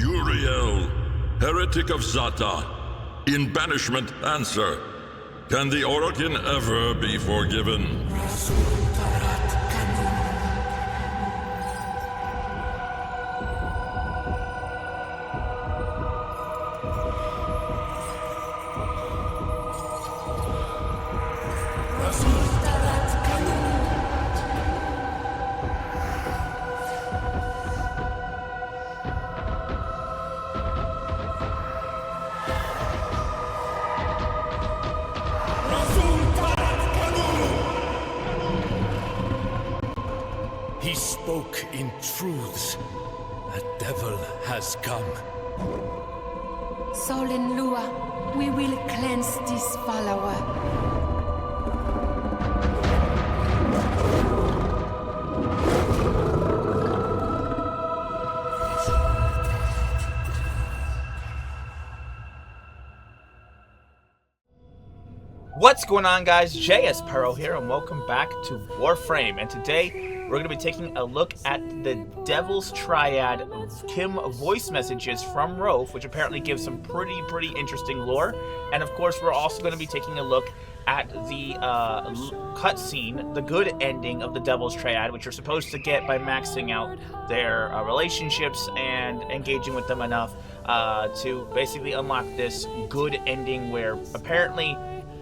Uriel, heretic of Zata, in banishment answer. Can the Orokin ever be forgiven? He spoke in truths. A devil has come. Solen Lua, we will cleanse this follower. What's going on, guys? JS Perro here, and welcome back to Warframe. And today we're going to be taking a look at the Devil's Triad Kim voice messages from Roathe, which apparently gives some pretty interesting lore. And of course, we're also going to be taking a look at the cutscene, the good ending of the Devil's Triad, which you're supposed to get by maxing out their relationships and engaging with them enough to basically unlock this good ending where apparently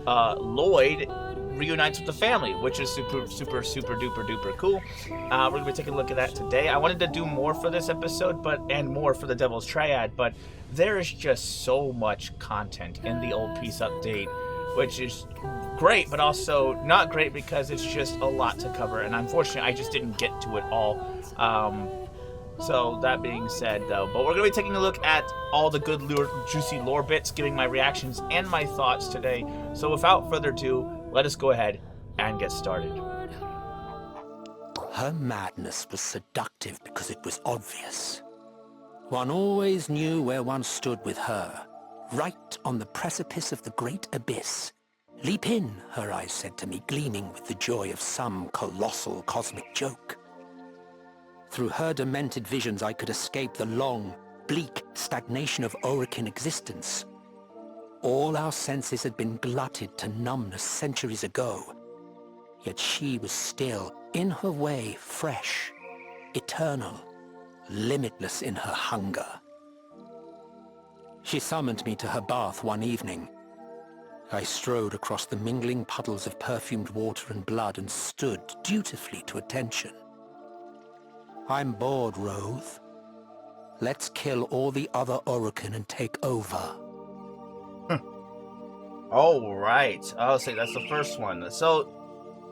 Loid reunites with the family, which is super duper cool. We're gonna be taking a look at that today. I wanted to do more for this episode, and more for the Devil's Triad, but there is just so much content in the old piece update, which is great, but also not great because it's just a lot to cover, and unfortunately I just didn't get to it all. So that being said, though, but we're going to be taking a look at all the good juicy lore bits, giving my reactions and my thoughts today. So without further ado, let us go ahead and get started. Her madness was seductive because it was obvious. One always knew where one stood with her, right on the precipice of the great abyss. Leap in, her eyes said to me, gleaming with the joy of some colossal cosmic joke. Through her demented visions I could escape the long, bleak stagnation of Orokin existence. All our senses had been glutted to numbness centuries ago. Yet she was still, in her way, fresh, eternal, limitless in her hunger. She summoned me to her bath one evening. I strode across the mingling puddles of perfumed water and blood and stood dutifully to attention. I'm bored, Roathe. Let's kill all the other Orokin and take over. All right. I'll say that's the first one. So,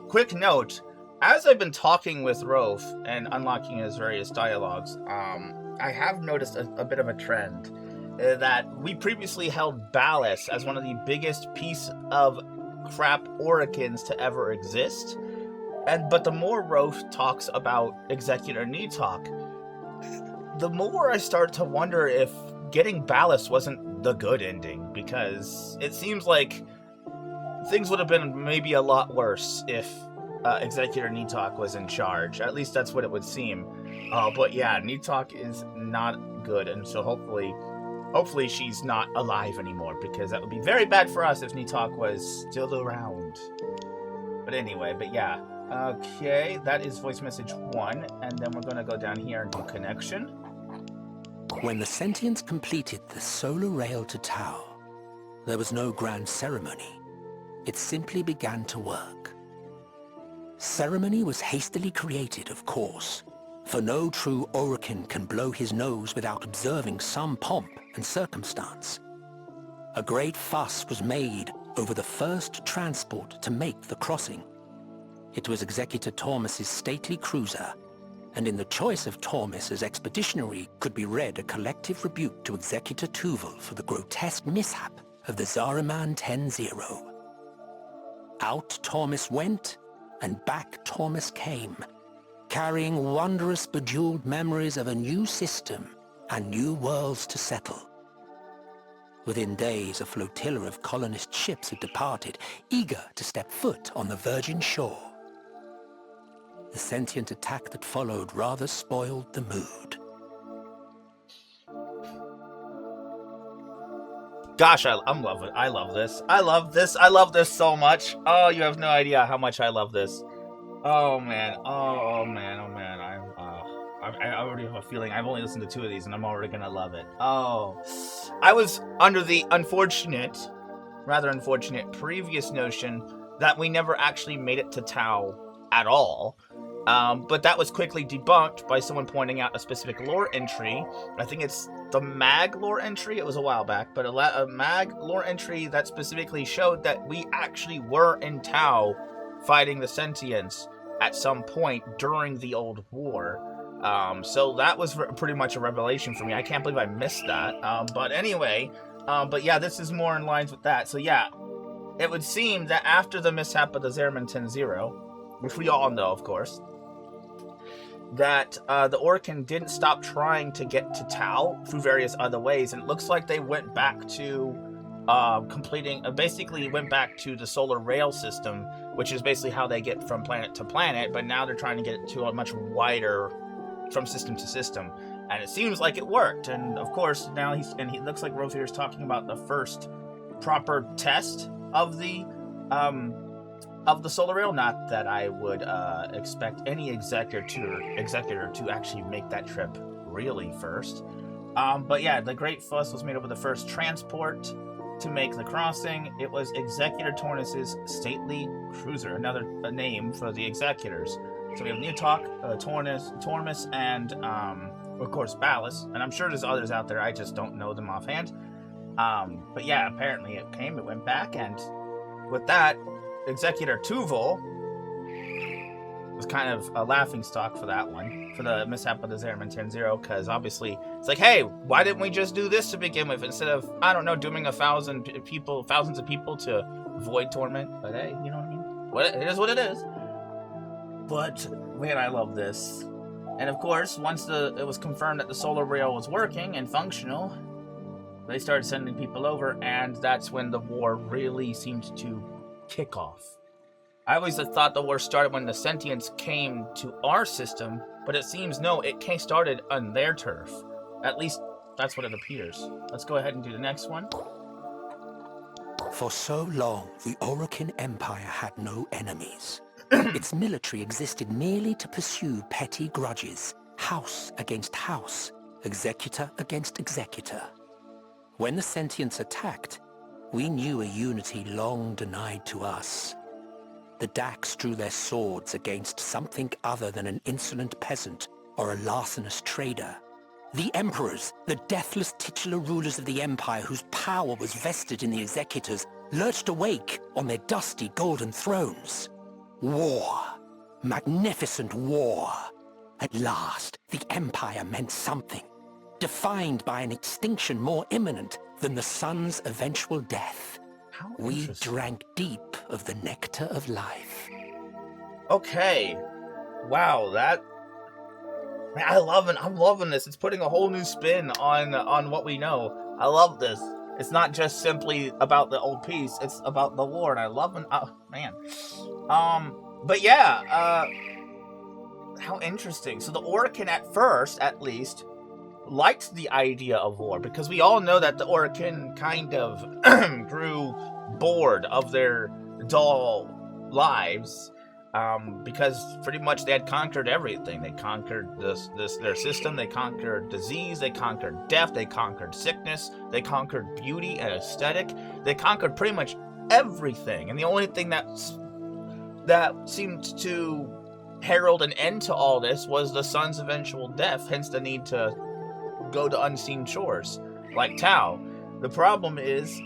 quick note. As I've been talking with Roathe and unlocking his various dialogues, I have noticed a bit of a trend that we previously held Ballas as one of the biggest piece of crap Orokins to ever exist. But the more Roathe talks about Executor Nitok, the more I start to wonder if getting Ballas wasn't the good ending, because it seems like things would have been maybe a lot worse if Executor Nitok was in charge. At least that's what it would seem. But yeah, Nitok is not good, and so hopefully she's not alive anymore, because that would be very bad for us if Nitok was still around. But anyway, yeah. Okay, that is voice message 1, and then we're going to go down here and do connection. When the Sentients completed the solar rail to Tau, there was no grand ceremony. It simply began to work. Ceremony was hastily created, of course, for no true Orokin can blow his nose without observing some pomp and circumstance. A great fuss was made over the first transport to make the crossing. It was Executor Tormus's stately cruiser, and in the choice of Tormus as expeditionary could be read a collective rebuke to Executor Tuval for the grotesque mishap of the Zariman 10-0. Out Tormus went, and back Tormus came, carrying wondrous bejeweled memories of a new system and new worlds to settle. Within days, a flotilla of colonist ships had departed, eager to step foot on the virgin shore. The sentient attack that followed rather spoiled the mood. Gosh, I'm loving it. I love this. I love this. I love this so much. Oh, you have no idea how much I love this. Oh man. Oh man. Oh man. I already have a feeling. I've only listened to 2 of these, and I'm already gonna love it. Oh, I was under the rather unfortunate previous notion that we never actually made it to Tau at all. But that was quickly debunked by someone pointing out a specific lore entry. I think it's the Mag lore entry. It was a while back, but a Mag lore entry that specifically showed that we actually were in Tau fighting the Sentients at some point during the Old War. So that was pretty much a revelation for me. I can't believe I missed that. But anyway, but yeah, this is more in lines with that. So yeah, it would seem that after the mishap of the Zeraman 10-0, which we all know, of course, that the Orokin didn't stop trying to get to Tau through various other ways, and it looks like they went back to basically went back to the solar rail system, which is basically how they get from planet to planet, but now they're trying to get it to a much wider, from system to system, and it seems like it worked. And of course, now he looks like Roathe is talking about the first proper test of the solar rail. Not that I would expect any executor to actually make that trip really first. But yeah, the Great Fuss was made over the first transport to make the crossing. It was Executor Tornus's stately cruiser, another name for the executors. So we have Neotalk, Tormus, and of course Ballas, and I'm sure there's others out there. I just don't know them offhand. But yeah, apparently it went back, and with that, Executor Tuval was kind of a laughingstock for that one, for the mishap of the Zeraman 10-0, because obviously it's like, hey, why didn't we just do this to begin with instead of, I don't know, dooming thousands of people to void torment? But hey, you know what I mean? It is what it is. But man, I love this. And of course, once it was confirmed that the solar rail was working and functional, they started sending people over, and that's when the war really seemed to kick off. I always thought the war started when the Sentients came to our system, but it seems no, it started on their turf. At least that's what it appears. Let's go ahead and do the next one. For so long, the Orokin Empire had no enemies. Its military existed merely to pursue petty grudges, house against house, executor against executor. When the Sentients attacked, we knew a unity long denied to us. The Dax drew their swords against something other than an insolent peasant or a larcenous trader. The Emperors, the deathless titular rulers of the Empire whose power was vested in the Executors, lurched awake on their dusty golden thrones. War. Magnificent war. At last, the Empire meant something, defined by an extinction more imminent than the sun's eventual death. We drank deep of the nectar of life. Okay. Wow, that... Man, I'm loving this. It's putting a whole new spin on what we know. I love this. It's not just simply about the old piece. It's about the war, and I love it. Oh, man. But yeah, how interesting. So the Orokin at first, at least, liked the idea of war, because we all know that the Orokin kind of grew bored of their dull lives, because pretty much they had conquered everything. They conquered their system, they conquered disease, they conquered death, they conquered sickness, they conquered beauty and aesthetic, they conquered pretty much everything, and the only thing that seemed to herald an end to all this was the sun's eventual death, hence the need to go to unseen shores like Tau. The problem is,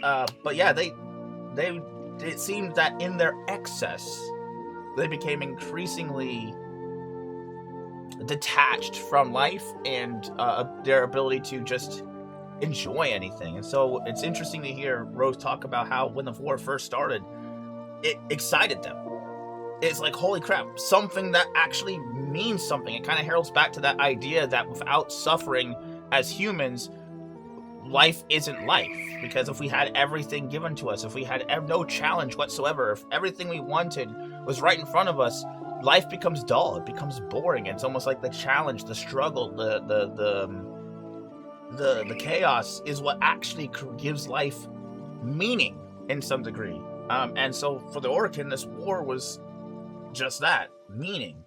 but yeah, it seemed that in their excess, they became increasingly detached from life and their ability to just enjoy anything. And so it's interesting to hear Roathe talk about how when the war first started, it excited them. It's like, holy crap, something that actually means something. It kind of heralds back to that idea that without suffering as humans, life isn't life. Because if we had everything given to us, if we had no challenge whatsoever, if everything we wanted was right in front of us, life becomes dull. It becomes boring. It's almost like the challenge, the struggle, the chaos is what actually gives life meaning in some degree. And so for the Orokin, this war was just that, meaning.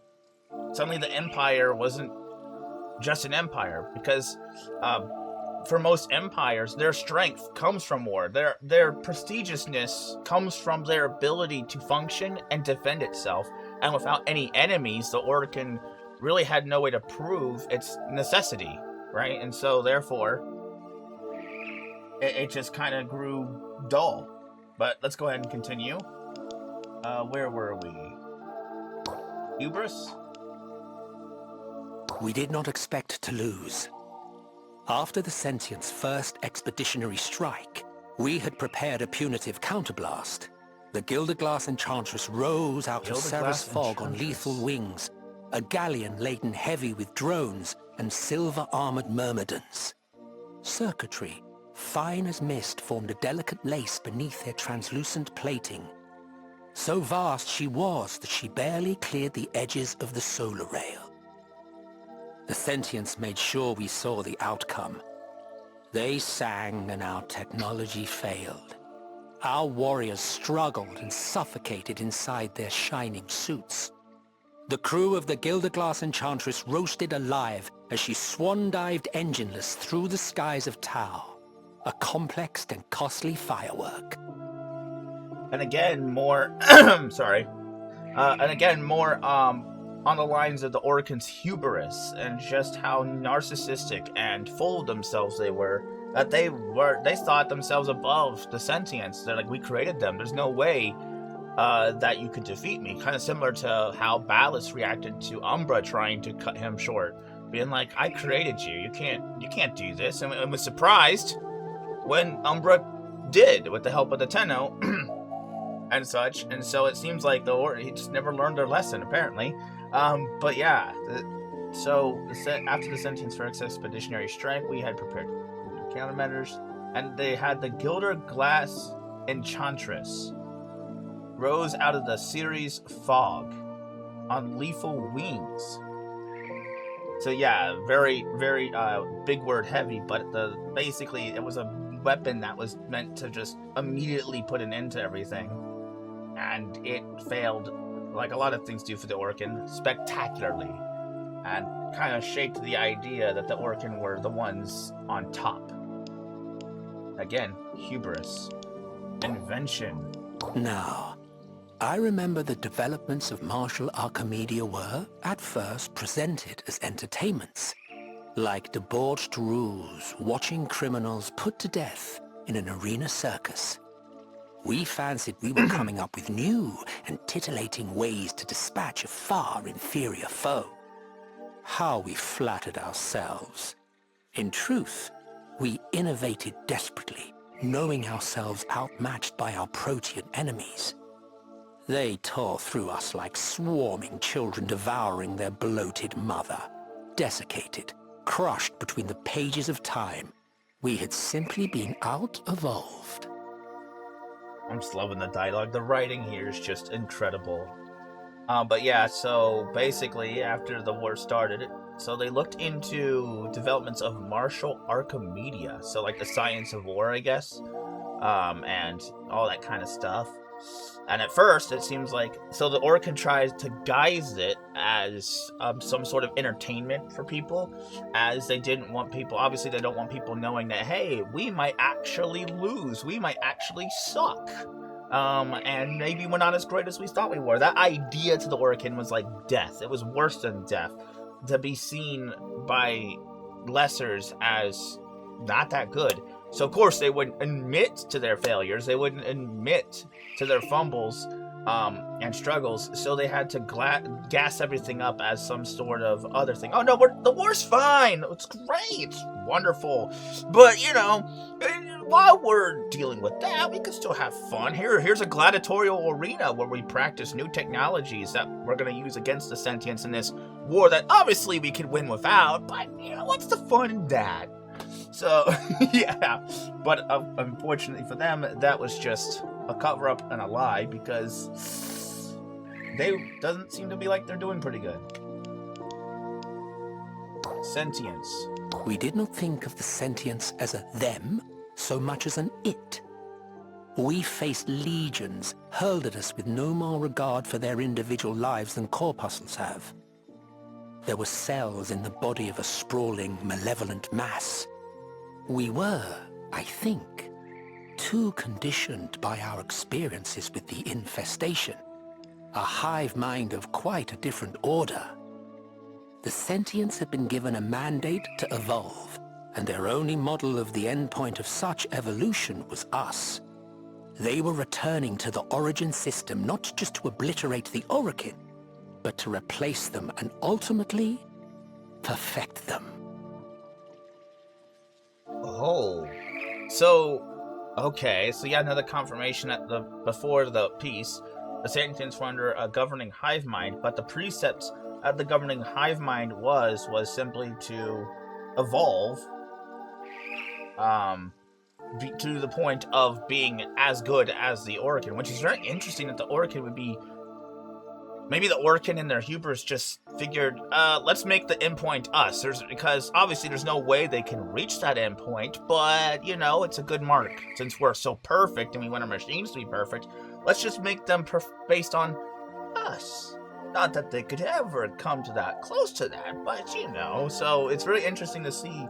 Suddenly the Empire wasn't just an empire, because for most empires, their strength comes from war. Their prestigiousness comes from their ability to function and defend itself. And without any enemies, the Orokin really had no way to prove its necessity, right? And so therefore, it just kind of grew dull. But let's go ahead and continue. Where were we? Hubris? We did not expect to lose. After the Sentient's first expeditionary strike, we had prepared a punitive counterblast. The Gilderglass Enchantress rose out of Sarah's fog on lethal wings, a galleon laden heavy with drones and silver-armored myrmidons. Circuitry, fine as mist, formed a delicate lace beneath their translucent plating. So vast she was that she barely cleared the edges of the solar rail. The Sentients made sure we saw the outcome. They sang and our technology failed. Our warriors struggled and suffocated inside their shining suits. The crew of the Gilderglass Enchantress roasted alive as she swan-dived engineless through the skies of Tau, a complex and costly firework. And again, more... sorry. And again, more, on the lines of the Orokin's hubris and just how narcissistic and full of themselves they were, that they thought themselves above the Sentients. They're like, we created them. There's no way that you could defeat me. Kind of similar to how Ballas reacted to Umbra trying to cut him short, being like, I created you. You can't do this. And was surprised when Umbra did, with the help of the Tenno and such. And so it seems like he just never learned their lesson, apparently. But yeah, so after the Sentient's first expeditionary strike, we had prepared countermeasures, and they had the Gilderglass Enchantress rose out of the Ceres fog on lethal wings. So yeah, very, very big word heavy, but basically it was a weapon that was meant to just immediately put an end to everything, and it failed, like a lot of things do for the Orokin, spectacularly, and kind of shaped the idea that the Orokin were the ones on top. Again, hubris, invention. Now, I remember the developments of martial Archimedia were, at first, presented as entertainments, like debauched rules, watching criminals put to death in an arena circus. We fancied we were coming up with new and titillating ways to dispatch a far inferior foe. How we flattered ourselves. In truth, we innovated desperately, knowing ourselves outmatched by our Protean enemies. They tore through us like swarming children devouring their bloated mother. Desiccated, crushed between the pages of time, we had simply been out-evolved. I'm just loving the dialogue. The writing here is just incredible. But yeah, so basically, after the war started, so they looked into developments of martial Archimedia, so like the science of war, I guess, and all that kind of stuff. And at first, it seems like, so the Orokin tries to guise it as some sort of entertainment for people, as they didn't want people, obviously they don't want people knowing that, hey, we might actually lose, we might actually suck, and maybe we're not as great as we thought we were. That idea to the Orokin was like death. It was worse than death, to be seen by lessers as not that good. So of course they wouldn't admit to their failures, they wouldn't admit to their fumbles and struggles, so they had to gas everything up as some sort of other thing. Oh no, the war's fine, it's great, it's wonderful, but you know, while we're dealing with that, we can still have fun. Here's a gladiatorial arena where we practice new technologies that we're going to use against the Sentients in this war that obviously we could win without, but you know, what's the fun in that? So, yeah, but unfortunately for them, that was just a cover-up and a lie, because they doesn't seem to be like they're doing pretty good. Sentience. We did not think of the Sentients as a them so much as an it. We faced legions hurled at us with no more regard for their individual lives than corpuscles have. There were cells in the body of a sprawling, malevolent mass. We were, I think, too conditioned by our experiences with the infestation. A hive mind of quite a different order. The sentients had been given a mandate to evolve, and their only model of the endpoint of such evolution was us. They were returning to the origin system not just to obliterate the Orokin, but to replace them and ultimately perfect them. Oh. So, okay, so yeah, another confirmation that before the peace, the sentients were under a governing hive mind, but the precepts of the governing hive mind was simply to evolve to the point of being as good as the Orokin, which is very interesting that the Orokin would be... Maybe the Orokin and their hubris just figured, let's make the endpoint us. Because obviously there's no way they can reach that endpoint, but, you know, it's a good mark. Since we're so perfect and we want our machines to be perfect, let's just make them based on us. Not that they could ever come to that, close to that, but, you know. So it's really interesting to see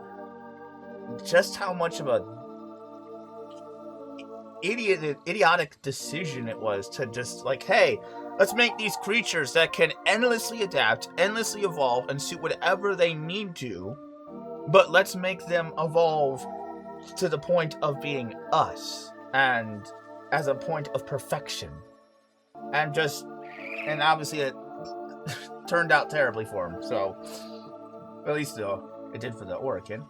just how much of a idiotic decision it was to just, like, hey, let's make these creatures that can endlessly adapt, endlessly evolve, and suit whatever they need to, but let's make them evolve to the point of being us, and as a point of perfection. And obviously it turned out terribly for him, so, at least it did for the Orokin.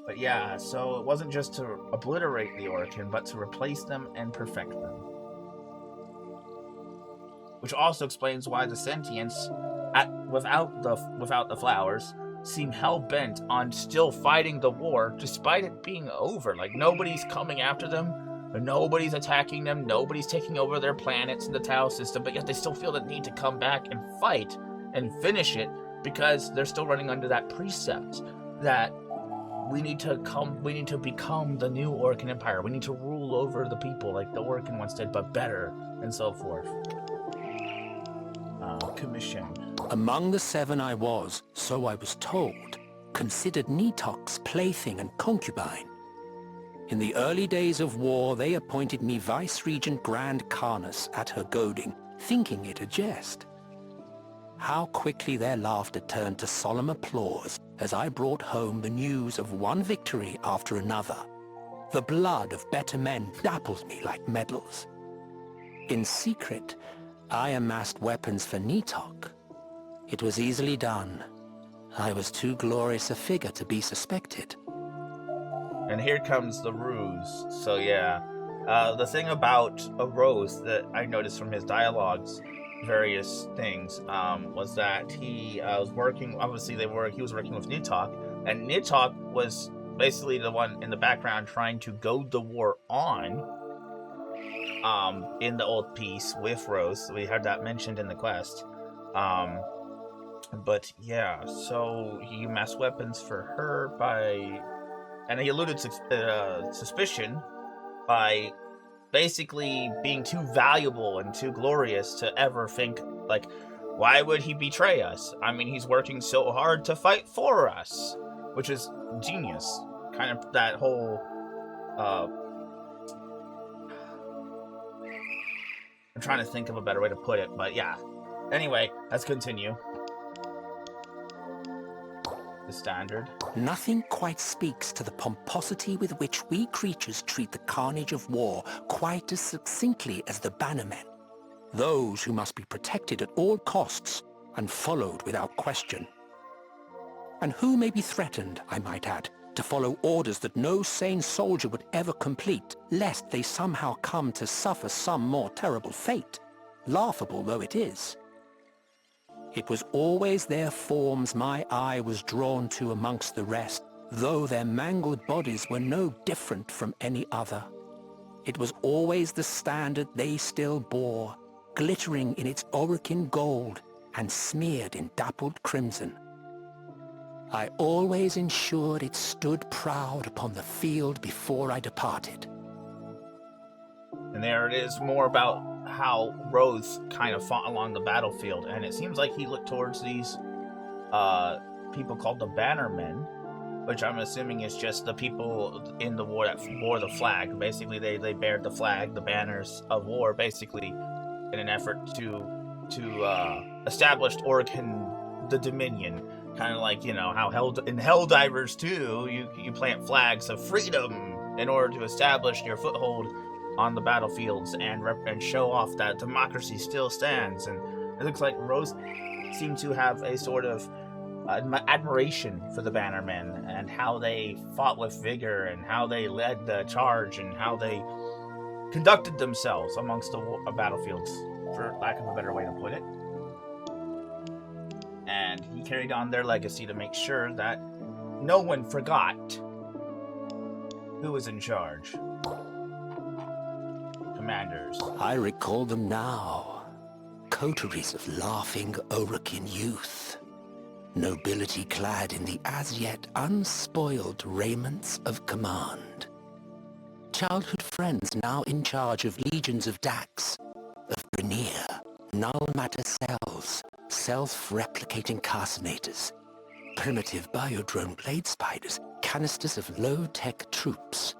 But yeah, so it wasn't just to obliterate the Orokin, but to replace them and perfect them. Which also explains why the sentients, without the flowers, seem hell-bent on still fighting the war, despite it being over. Like, nobody's coming after them, nobody's attacking them, nobody's taking over their planets in the Tau system, but yet they still feel the need to come back and fight and finish it, because they're still running under that precept that we need to become the new Orokin Empire. We need to rule over the people like the Orokin once did, but better, and so forth. Commission. Among the 7 I was, so I was told, considered Nitok's plaything and concubine. In the early days of war, they appointed me Vice-Regent Grand Carnus at her goading, thinking it a jest. How quickly their laughter turned to solemn applause as I brought home the news of one victory after another. The blood of better men dappled me like medals. In secret, I amassed weapons for Nitok. It was easily done. I was too glorious a figure to be suspected. And here comes the ruse. So yeah, the thing about Roathe that I noticed from his dialogues, various things, was that he was working. Obviously, he was working with Nitok, and Nitok was basically the one in the background trying to goad the war on. In the old piece with Roathe, we had that mentioned in the quest. But yeah, so he amassed weapons for her and he alluded to suspicion by basically being too valuable and too glorious to ever think, like, why would he betray us? I mean, he's working so hard to fight for us, which is genius. Kind of that whole, I'm trying to think of a better way to put it, but yeah. Anyway, let's continue. The standard. Nothing quite speaks to the pomposity with which we creatures treat the carnage of war quite as succinctly as the bannermen. Those who must be protected at all costs and followed without question. And who may be threatened, I might add, to follow orders that no sane soldier would ever complete, lest they somehow come to suffer some more terrible fate, laughable though it is. It was always their forms my eye was drawn to amongst the rest, though their mangled bodies were no different from any other. It was always the standard they still bore, glittering in its Orokin gold and smeared in dappled crimson. I always ensured it stood proud upon the field before I departed. And there it is more about how Roathe kind of fought along the battlefield, and it seems like he looked towards these people called the Bannermen, which I'm assuming is just the people in the war that wore the flag. Basically, they bared the flag, the banners of war, basically, in an effort to establish Oregon, the Dominion. Kind of like, you know, how in Helldivers 2, you plant flags of freedom in order to establish your foothold on the battlefields and show off that democracy still stands. And it looks like Roathe seemed to have a sort of admiration for the Bannermen and how they fought with vigor and how they led the charge and how they conducted themselves amongst the battlefields, for lack of a better way to put it. And he carried on their legacy to make sure that no one forgot who was in charge. Commanders. I recall them now. Coteries of laughing Orokin youth. Nobility clad in the as yet unspoiled raiments of command. Childhood friends now in charge of legions of Dax, of Grineer, null matter cells, self-replicating carcinators, primitive biodrone blade spiders, canisters of low-tech troops,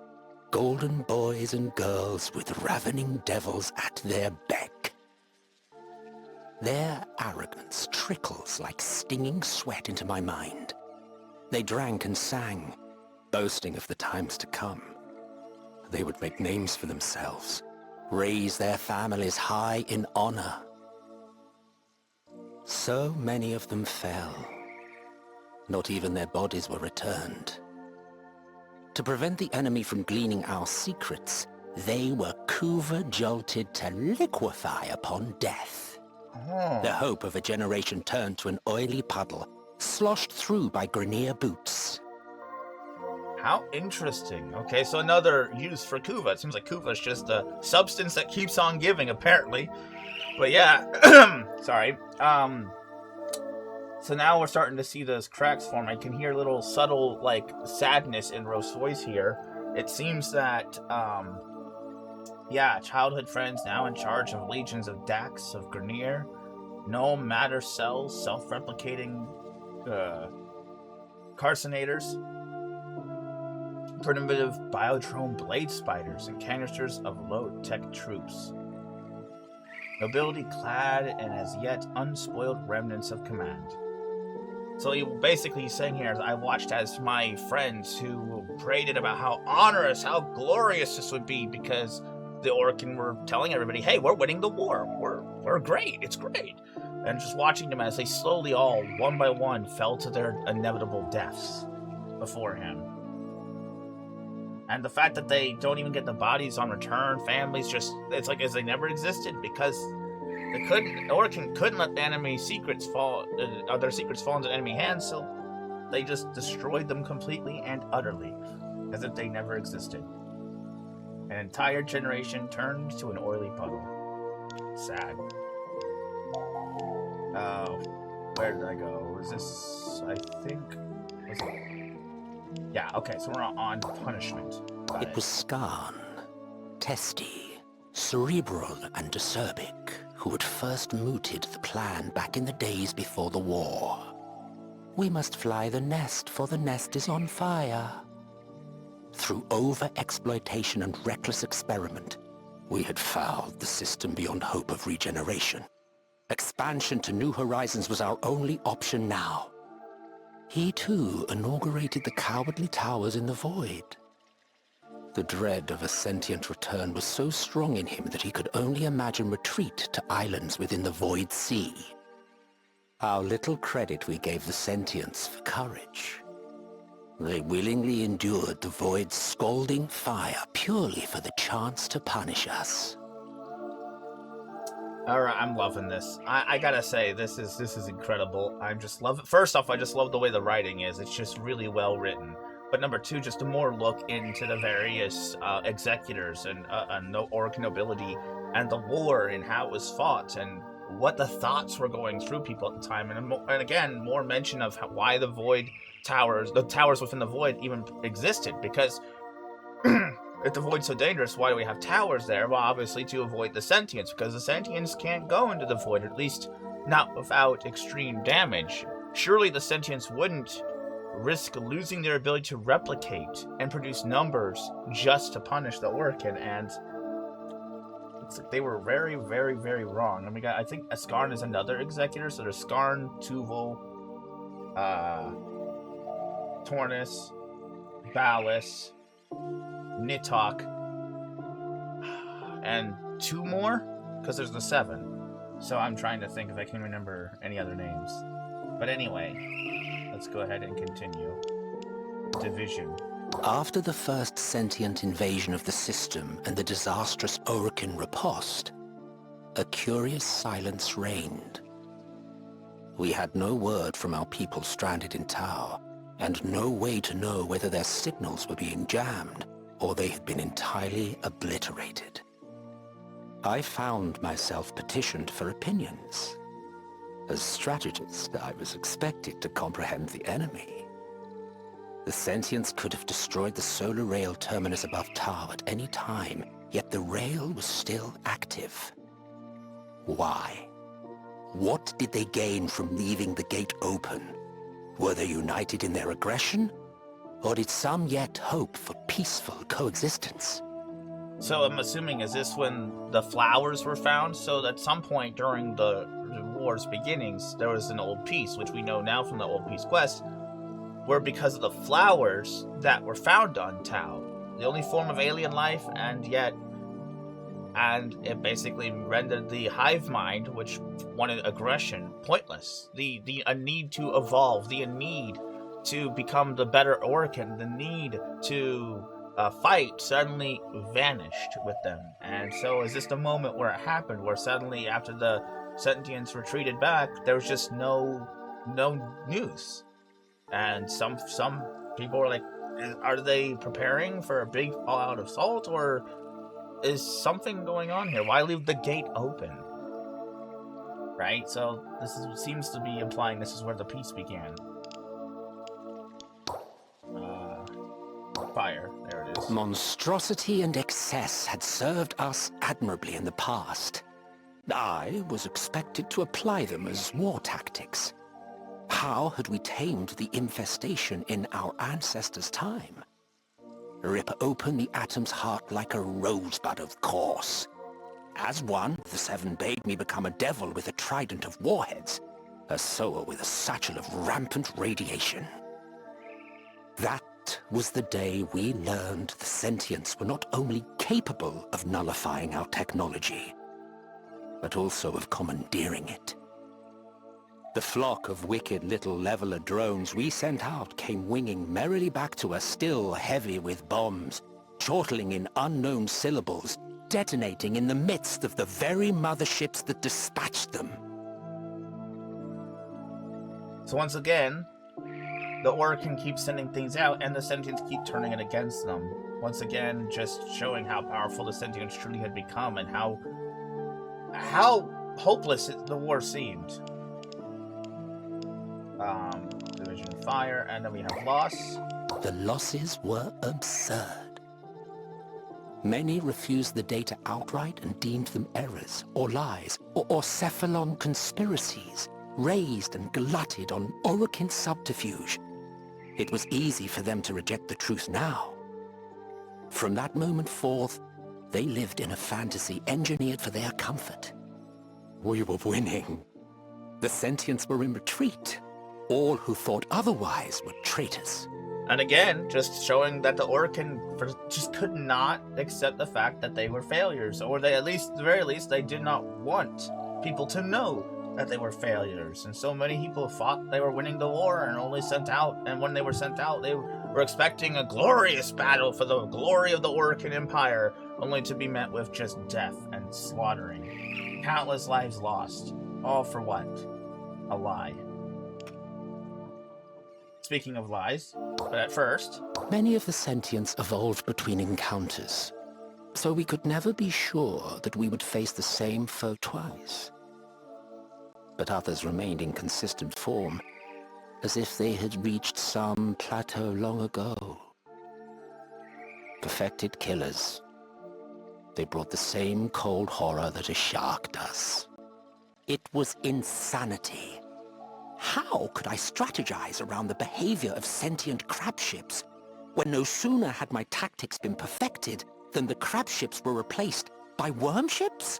golden boys and girls with ravening devils at their beck. Their arrogance trickles like stinging sweat into my mind. They drank and sang, boasting of the times to come. They would make names for themselves, raise their families high in honor. So many of them fell. Not even their bodies were returned. To prevent the enemy from gleaning our secrets, they were Kuva-jolted to liquefy upon death. The hope of a generation turned to an oily puddle, sloshed through by Grineer boots. How interesting. Okay, so another use for Kuva. It seems like Kuva is just a substance that keeps on giving, apparently. But yeah, sorry. So now we're starting to see those cracks form. I can hear a little subtle, like, sadness in Roath's voice here. It seems that, childhood friends now in charge of legions of Dax, of Grineer, no matter cells, self-replicating, carcinators, primitive biodrone blade spiders, and canisters of low-tech troops. Nobility clad in as yet unspoiled remnants of command. So basically he's saying here, I watched as my friends who prated about how onerous, how glorious this would be, because the Orokin were telling everybody, hey, we're winning the war. We're great. It's great. And just watching them as they slowly all, one by one, fell to their inevitable deaths before him. And the fact that they don't even get the bodies on return, families just, it's like as they never existed, because Orokin couldn't let the enemy secrets fall, their secrets fall into enemy hands, so they just destroyed them completely and utterly, as if they never existed. An entire generation turned to an oily puddle. Sad. Where did I go? Was this, I think, was it? Yeah, okay, so we're on punishment. It was Skarn, testy, cerebral and acerbic, who had first mooted the plan back in the days before the war. We must fly the nest, for the nest is on fire. Through over-exploitation and reckless experiment, we had fouled the system beyond hope of regeneration. Expansion to new horizons was our only option now. He too inaugurated the cowardly towers in the void. The dread of a sentient return was so strong in him that he could only imagine retreat to islands within the void sea. How little credit we gave the sentients for courage. They willingly endured the void's scalding fire purely for the chance to punish us. Alright, I'm loving this. I gotta say, this is incredible. I just love it. First off, I just love the way the writing is. It's just really well written. But number two, just a more look into the various executors and the Orokin nobility and the war and how it was fought and what the thoughts were going through people at the time. And again, more mention of why the Void Towers, the towers within the Void even existed. Because if the void's so dangerous, why do we have towers there? Well, obviously to avoid the sentients, because the sentients can't go into the void, at least not without extreme damage. Surely the sentients wouldn't risk losing their ability to replicate and produce numbers just to punish the Orokin, and it's like they were very, very, very wrong. And we got, I think Askarn is another executor, so there's Skarn, Tuval, Tornus, Balus, Nidhogg, and 2 more? Because there's the 7. So I'm trying to think if I can remember any other names. But anyway, let's go ahead and continue. Division. After the first sentient invasion of the system and the disastrous Orokin riposte, a curious silence reigned. We had no word from our people stranded in Tau, and no way to know whether their signals were being jammed or they had been entirely obliterated. I found myself petitioned for opinions. As strategist, I was expected to comprehend the enemy. The sentients could have destroyed the solar rail terminus above Tau at any time, yet the rail was still active. Why? What did they gain from leaving the gate open? Were they united in their aggression? Or did some yet hope for peaceful coexistence? So I'm assuming, is this when the flowers were found? So at some point during the war's beginnings, there was an old peace, which we know now from the old peace quest, where because of the flowers that were found on Tau, the only form of alien life, and it basically rendered the hive mind, which wanted aggression, pointless. A need to evolve, the need to become the better Orokin, the need to fight suddenly vanished with them. And so is this the moment where it happened, where suddenly after the sentients retreated back, there was just no news? And some people were like, are they preparing for a big all-out assault, or is something going on here? Why leave the gate open? Right? So seems to be implying this is where the peace began. Fire. There it is. Monstrosity and excess had served us admirably in the past. I was expected to apply them as war tactics. How had we tamed the infestation in our ancestors' time? Rip open the atom's heart like a rosebud, of course. As one, the 7 bade me become a devil with a trident of warheads, a sower with a satchel of rampant radiation. That was the day we learned the sentients were not only capable of nullifying our technology, but also of commandeering it. The flock of wicked little leveler drones we sent out came winging merrily back to us, still heavy with bombs, chortling in unknown syllables, detonating in the midst of the very motherships that dispatched them. So once again, the Orokin keeps sending things out, and the sentients keep turning it against them. Once again, just showing how powerful the sentients truly had become, and how hopeless the war seemed. Division fire, and then we have loss. The losses were absurd. Many refused the data outright and deemed them errors, or lies, or cephalon conspiracies, raised and glutted on Orokin subterfuge. It was easy for them to reject the truth now. From that moment forth, they lived in a fantasy engineered for their comfort. We were winning. The sentients were in retreat. All who thought otherwise were traitors. And again, just showing that the Orokin just could not accept the fact that they were failures, or they, at the very least, they did not want people to know that they were failures. And so many people thought they were winning the war and only sent out, and when they were sent out, they were expecting a glorious battle for the glory of the Orokin Empire, only to be met with just death and slaughtering. Countless lives lost. All for what? A lie. Speaking of lies, but at first... Many of the sentients evolved between encounters, so we could never be sure that we would face the same foe twice. But others remained in consistent form, as if they had reached some plateau long ago. Perfected killers. They brought the same cold horror that a shark does. It was insanity. How could I strategize around the behavior of sentient crab ships when no sooner had my tactics been perfected than the crab ships were replaced by worm ships?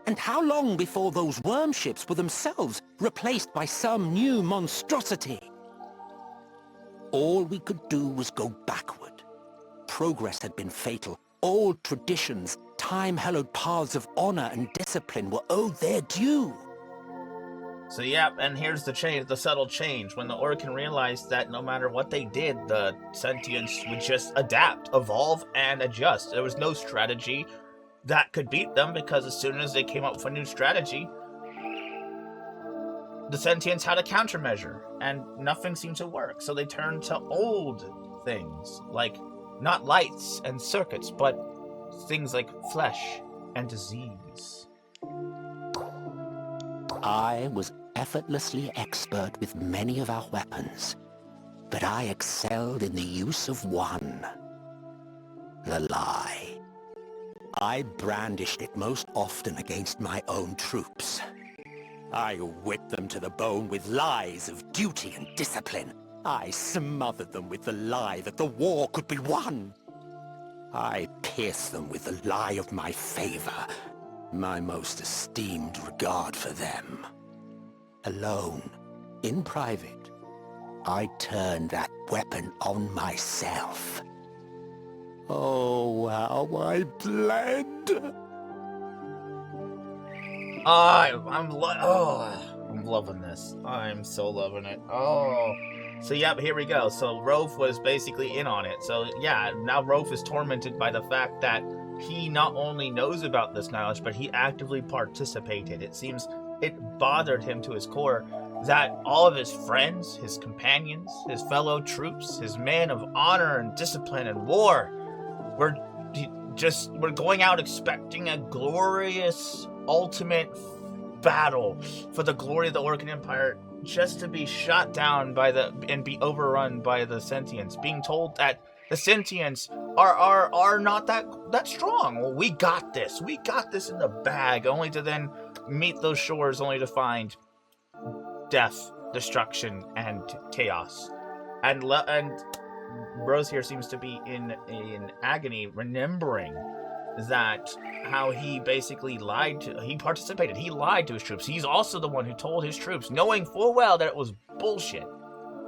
And how long before those worm ships were themselves replaced by some new monstrosity? All we could do was go backward. Progress had been fatal. Old traditions, time-hallowed paths of honor and discipline were owed their due. So yeah, and here's the change, the subtle change. When the Orcan realized that no matter what they did, the sentients would just adapt, evolve, and adjust. There was no strategy that could beat them, because as soon as they came up with a new strategy, the sentients had a countermeasure, and nothing seemed to work. So they turned to old things, like not lights and circuits, but things like flesh and disease. I was effortlessly expert with many of our weapons, but I excelled in the use of one. The lie. I brandished it most often against my own troops. I whipped them to the bone with lies of duty and discipline. I smothered them with the lie that the war could be won. I pierced them with the lie of my favor, my most esteemed regard for them. Alone, in private, I turned that weapon on myself. Oh, how I bled! I'm loving this. I'm so loving it. Oh. So, yep, here we go. So, Roathe was basically in on it. So, yeah, now Roathe is tormented by the fact that he not only knows about this knowledge, but he actively participated. It seems it bothered him to his core that all of his friends, his companions, his fellow troops, his men of honor and discipline and war were going out expecting a glorious, ultimate battle for the glory of the Orcan Empire, just to be shot down by and be overrun by the sentients, being told that the sentients are not that strong. Well, we got this in the bag, only to then meet those shores, only to find death, destruction, and chaos. And Rose here seems to be in agony, remembering that how he basically he lied to his troops. He's also the one who told his troops, knowing full well that it was bullshit,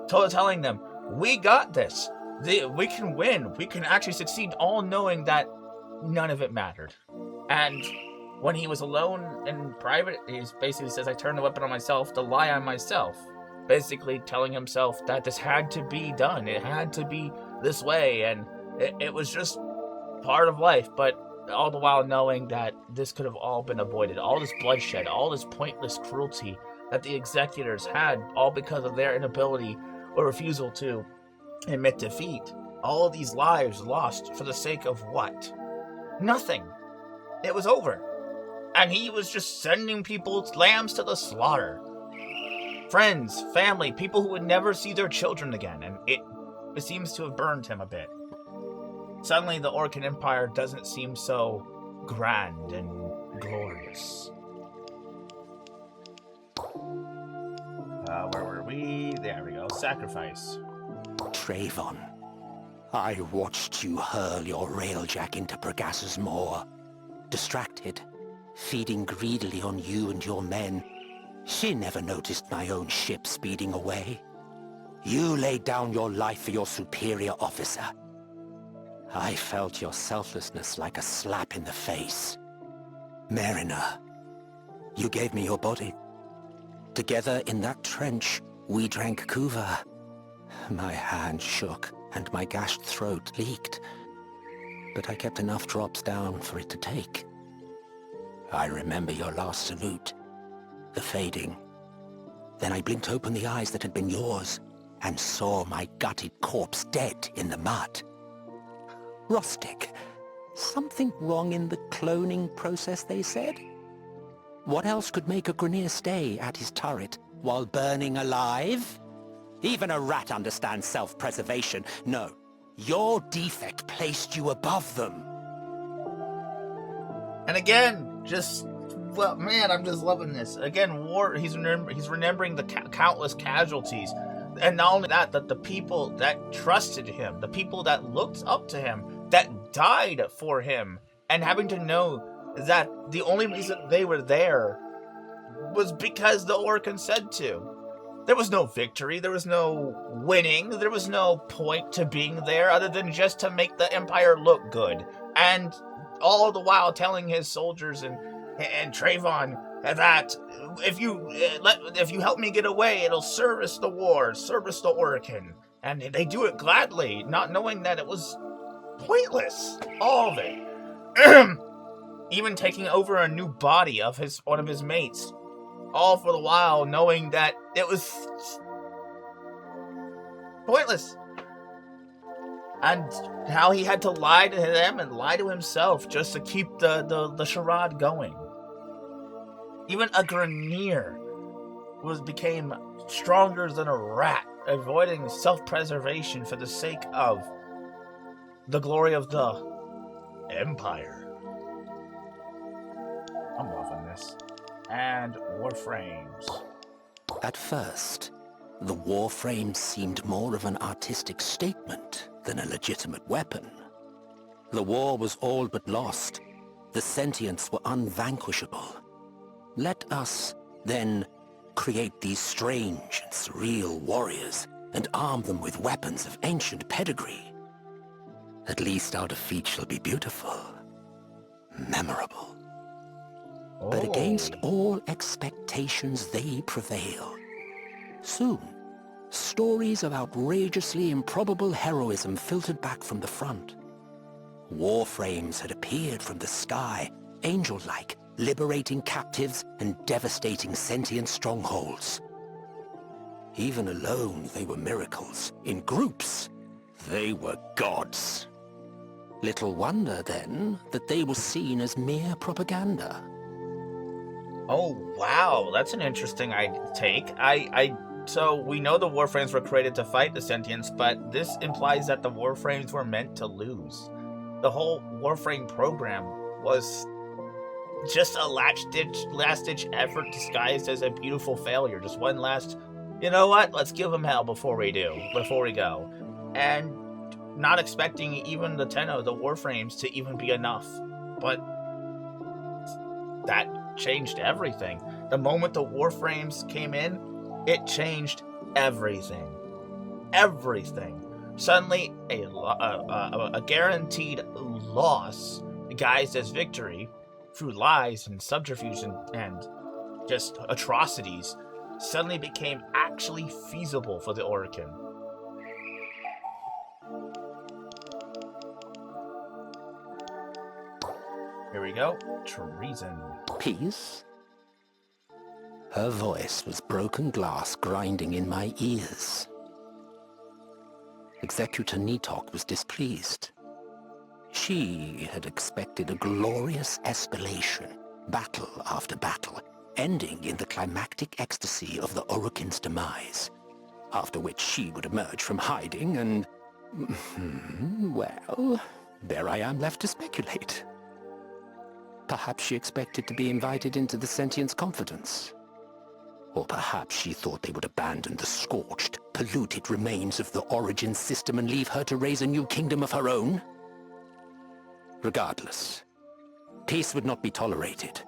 telling them, we got this, we can win, we can actually succeed, all knowing that none of it mattered. And when he was alone in private, he basically says, I turned the weapon on myself to lie on myself, basically telling himself that this had to be done, it had to be this way, and it was just part of life, but all the while knowing that this could have all been avoided. All this bloodshed, all this pointless cruelty that the executors had, all because of their inability or refusal to admit defeat. All of these lives lost for the sake of what? Nothing. It was over. And he was just sending people's lambs to the slaughter. Friends, family, people who would never see their children again, and it seems to have burned him a bit. Suddenly, the Orcan Empire doesn't seem so grand and glorious. Where were we? There we go. Sacrifice. Trayvon, I watched you hurl your railjack into Pragas's Moor. Distracted, feeding greedily on you and your men. She never noticed my own ship speeding away. You laid down your life for your superior officer. I felt your selflessness like a slap in the face. Mariner, you gave me your body. Together in that trench, we drank kuva. My hand shook and my gashed throat leaked, but I kept enough drops down for it to take. I remember your last salute, the fading. Then I blinked open the eyes that had been yours and saw my gutted corpse dead in the mud. Rustic. Something wrong in the cloning process, they said? What else could make a Grineer stay at his turret while burning alive? Even a rat understands self-preservation. No, Your defect placed you above them. And again, well, man, I'm just loving this. Again, he's remembering the countless casualties. And not only that, the people that trusted him, the people that looked up to him, that died for him, and having to know that the only reason they were there was because the Orcan said to. There was no victory, there was no winning, there was no point to being there other than just to make the Empire look good. And all the while telling his soldiers and Trayvon that if you help me get away, it'll service the war, service the Orcan. And they do it gladly, not knowing that it was pointless. All of it. Even taking over a new body of one of his mates. All for the while knowing that it was pointless. And how he had to lie to them and lie to himself just to keep the charade going. Even a Grenier became stronger than a rat, avoiding self-preservation for the sake of the glory of the Empire. I'm loving this. And Warframes. At first, the Warframe seemed more of an artistic statement than a legitimate weapon. The war was all but lost. The sentients were unvanquishable. Let us, then, create these strange and surreal warriors and arm them with weapons of ancient pedigree. At least our defeat shall be beautiful, memorable. But against all expectations they prevail. Soon, stories of outrageously improbable heroism filtered back from the front. Warframes had appeared from the sky, angel-like, liberating captives and devastating sentient strongholds. Even alone, they were miracles. In groups, they were gods. Little wonder, then, that they were seen as mere propaganda. Oh, wow, that's an interesting take. So we know the Warframes were created to fight the sentients, but this implies that the Warframes were meant to lose. The whole Warframe program was just a last-ditch effort disguised as a beautiful failure. Just one last, you know what, let's give them hell before we go. And not expecting even the Warframes to even be enough. But that changed everything. The moment the Warframes came in, it changed everything. Everything. Suddenly, a guaranteed loss, guised as victory, through lies and subterfuge and just atrocities, suddenly became actually feasible for the Orcan. Here we go. Treason. Peace? Her voice was broken glass grinding in my ears. Executor Nitok was displeased. She had expected a glorious escalation, battle after battle, ending in the climactic ecstasy of the Orokin's demise, after which she would emerge from hiding and... well, there I am left to speculate. Perhaps she expected to be invited into the Sentient's confidence. Or perhaps she thought they would abandon the scorched, polluted remains of the Origin system and leave her to raise a new kingdom of her own? Regardless, peace would not be tolerated.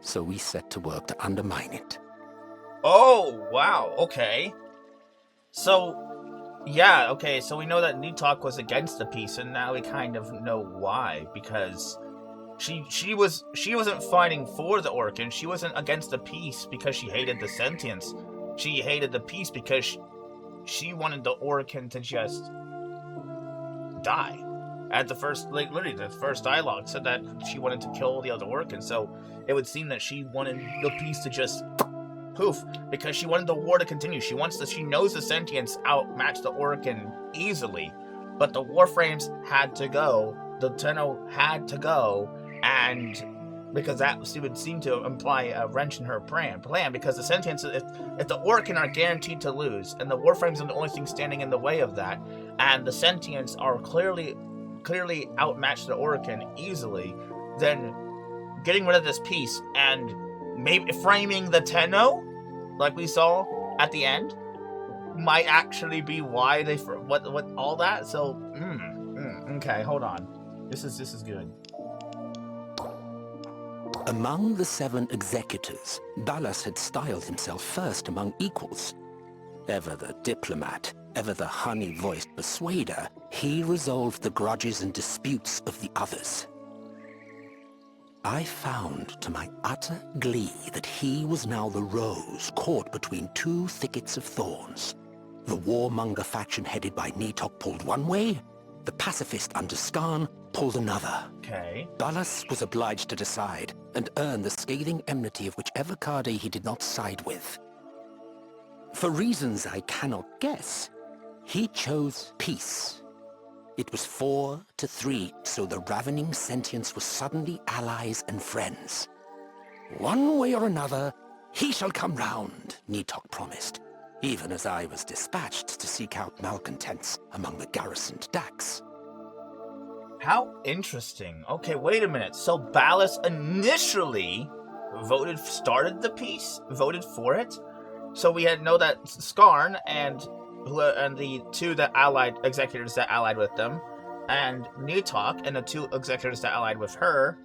So we set to work to undermine it. Oh, wow, okay. So, yeah, okay, so we know that Nitok was against the peace, and now we kind of know why, because she wasn't fighting for the Orcan. She wasn't against the peace because she hated the sentience. She hated the peace because she wanted the Orcan to just die. At the first, literally the first dialogue said that she wanted to kill the other Orcan, so it would seem that she wanted the peace to just poof, because she wanted the war to continue. She knows the sentients outmatch the Orcan easily, but the Warframes had to go, the Tenno had to go, and because that would seem to imply a wrench in her plan, because the sentients, if the Orcan are guaranteed to lose, and the Warframes are the only thing standing in the way of that, and the sentients are clearly outmatched the Orokin easily, then getting rid of this piece and maybe framing the Tenno, like we saw at the end, might actually be why they what all that. So, okay, hold on. This is good. Among the 7 executors, Ballas had styled himself first among equals. Ever the diplomat, ever the honey-voiced persuader, he resolved the grudges and disputes of the others. I found to my utter glee that he was now the rose caught between 2 thickets of thorns. The warmonger faction headed by Nitok pulled one way, the pacifist under Skarn pulled another. Okay. Ballas was obliged to decide and earn the scathing enmity of whichever Kade he did not side with. For reasons I cannot guess, he chose peace. It was 4-3, so the ravening sentients were suddenly allies and friends. One way or another, he shall come round, Nitok promised, even as I was dispatched to seek out malcontents among the garrisoned Dax. How interesting. Okay, wait a minute. So Ballas initially started the peace, voted for it. So we know that Skarn and the 2 executors that allied with them, and Nitok and the 2 executors that allied with her,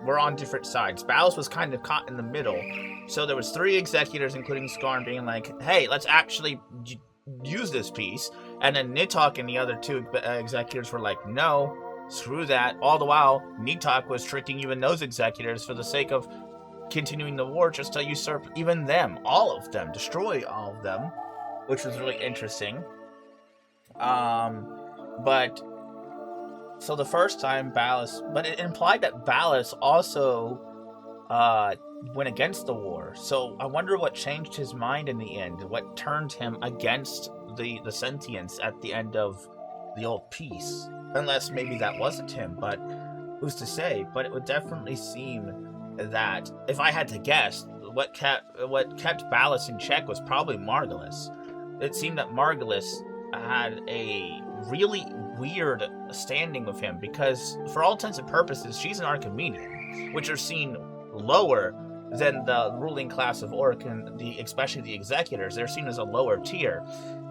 were on different sides. Ballas was kind of caught in the middle. So there was 3 executors, including Skarn, being like, hey, let's actually use this piece. And then Nitok and the other 2 executors were like, no, screw that. All the while, Nitok was tricking even those executors for the sake of continuing the war, just to usurp even them, all of them, destroy all of them, which was really interesting. But so the first time Ballas, but it implied that Ballas also went against the war. So I wonder what changed his mind in the end, what turned him against the sentients at the end of the old peace. Unless maybe that wasn't him, but who's to say? But it would definitely seem that, if I had to guess, what kept Ballas in check was probably Margulis. It seemed that Margulis had a really weird standing with him, because for all intents and purposes, she's an Archimedean, which are seen lower than the ruling class of Orokin, especially the executors. They're seen as a lower tier.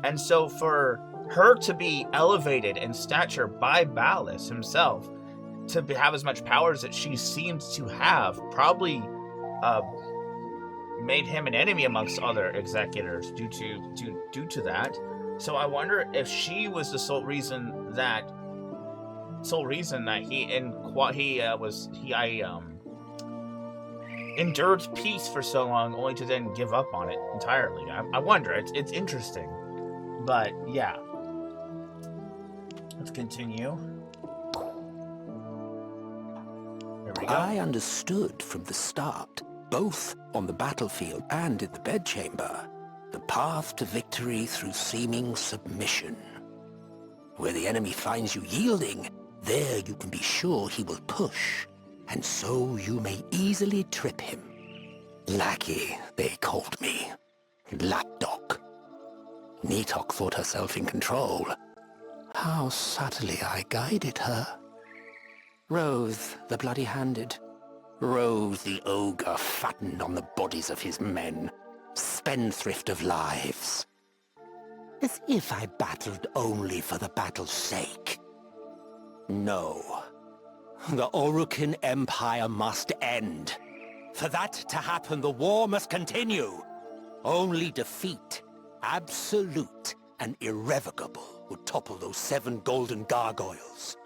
And so for her to be elevated in stature by Ballas himself, to have as much power as that she seemed to have, probably made him an enemy amongst other executors due to that. So I wonder if she was the sole reason that he endured peace for so long, only to then give up on it entirely. I wonder. It's interesting, but yeah. Let's continue. There we go. I understood from the start, both on the battlefield and in the bedchamber, the path to victory through seeming submission. Where the enemy finds you yielding, there you can be sure he will push, and so you may easily trip him. Lackey, they called me. Lapdog. Nitok thought herself in control. How subtly I guided her. Roathe, the bloody-handed. Roathe, the ogre fattened on the bodies of his men. Spendthrift of lives. As if I battled only for the battle's sake. No. The Orokin Empire must end. For that to happen, the war must continue. Only defeat, absolute and irrevocable, would topple those 7 golden gargoyles.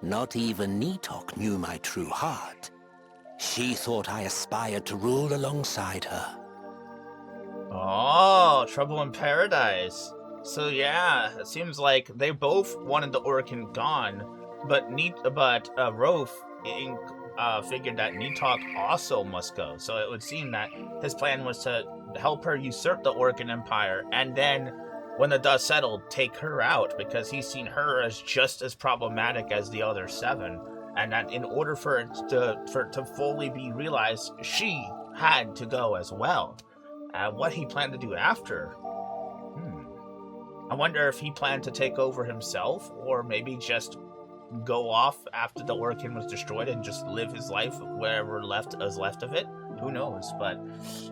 Not even Nitok knew my true heart. She thought I aspired to rule alongside her. Oh, Trouble in Paradise. So yeah, it seems like they both wanted the Orokin gone, but Roathe figured that Nitok also must go. So it would seem that his plan was to help her usurp the Orokin Empire, and then, when the dust settled, take her out, because he's seen her as just as problematic as the other 7, and that in order for it to fully be realized, she had to go as well. What he planned to do after? I wonder if he planned to take over himself, or maybe just go off after the Orokin was destroyed and just live his life wherever is left of it. Who knows? But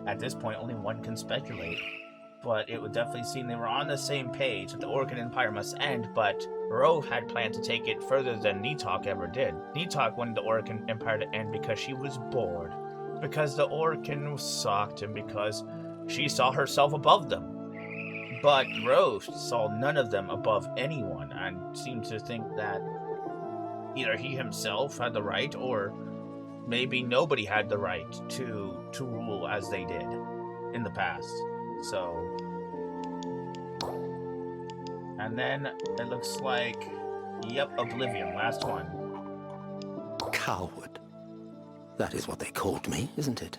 at this point, only one can speculate. But it would definitely seem they were on the same page that the Orokin Empire must end, but Roathe had planned to take it further than Nitok ever did. Nitok wanted the Orokin Empire to end because she was bored, because the Orokin sucked, and because she saw herself above them. But Roathe saw none of them above anyone, and seemed to think that either he himself had the right, or maybe nobody had the right to rule as they did in the past. So, and then it looks like, yep, Oblivion, last one. Coward. That is what they called me, isn't it?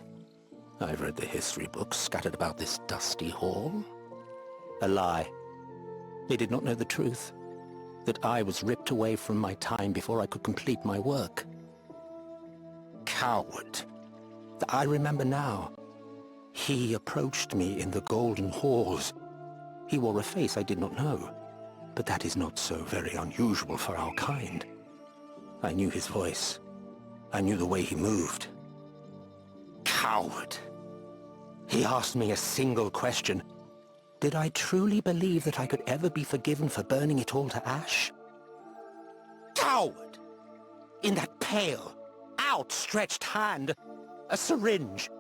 I've read the history books scattered about this dusty hall. A lie. They did not know the truth. That I was ripped away from my time before I could complete my work. Coward. I remember now. He approached me in the golden halls. He wore a face I did not know, but that is not so very unusual for our kind. I knew his voice. I knew the way he moved. Coward. He asked me a single question. Did I truly believe that I could ever be forgiven for burning it all to ash? Coward! In that pale, outstretched hand, a syringe,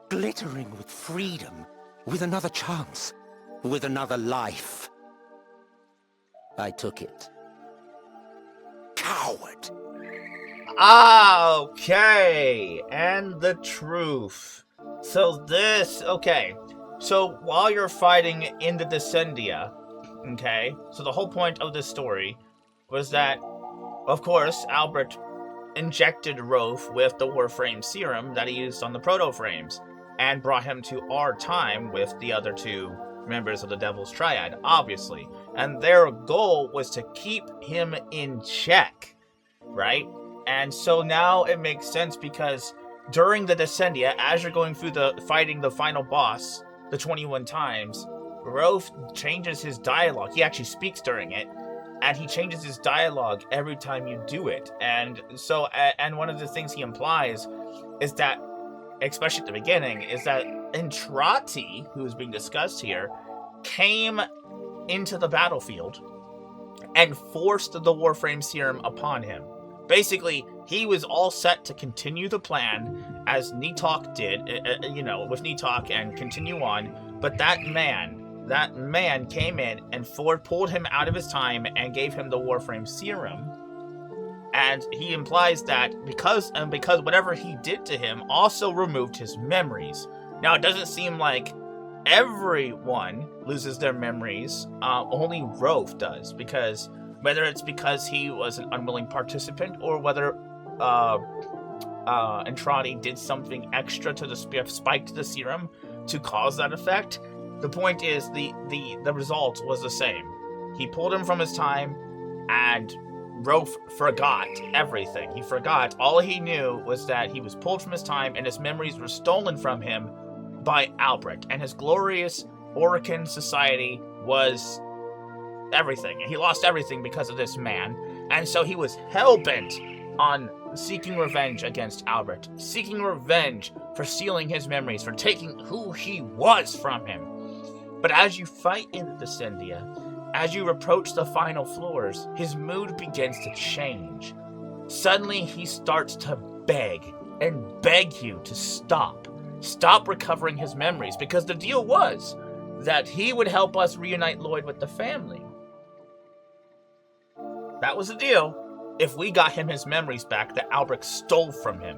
glittering with freedom, with another chance, with another life. I took it. Coward! Okay, and the truth. So So while you're fighting in the Descendia, okay, so the whole point of this story was that, of course, Albert injected Roathe with the Warframe serum that he used on the proto-frames, and brought him to our time with the other two members of the Devil's Triad, obviously. And their goal was to keep him in check, right? And so now it makes sense, because during the Descendia, as you're going through fighting the final boss, the 21 times, Roathe changes his dialogue. He actually speaks during it, and he changes his dialogue every time you do it. And so, and one of the things he implies is that, especially at the beginning, is that Entrati, who is being discussed here, came into the battlefield and forced the Warframe serum upon him. Basically, he was all set to continue the plan as Nitok did, with Nitok, and continue on. But that man came in and pulled him out of his time and gave him the Warframe serum. And he implies that because whatever he did to him also removed his memories. Now, it doesn't seem like everyone loses their memories. Only Roathe does, because whether it's because he was an unwilling participant, or whether Entrati did something extra to the spike to the serum to cause that effect, the point is the result was the same. He pulled him from his time, and Roathe forgot everything. He forgot. All he knew was that he was pulled from his time, and his memories were stolen from him by Albrecht, and his glorious Orokin society was everything. He lost everything because of this man, and so he was hell-bent on seeking revenge against Albrecht, seeking revenge for stealing his memories, for taking who he was from him. But as you fight in the Descendia, as you approach the final floors, his mood begins to change. Suddenly, he starts to beg you to stop recovering his memories, because the deal was that he would help us reunite Loid with the family. That was the deal, if we got him his memories back that Albrecht stole from him.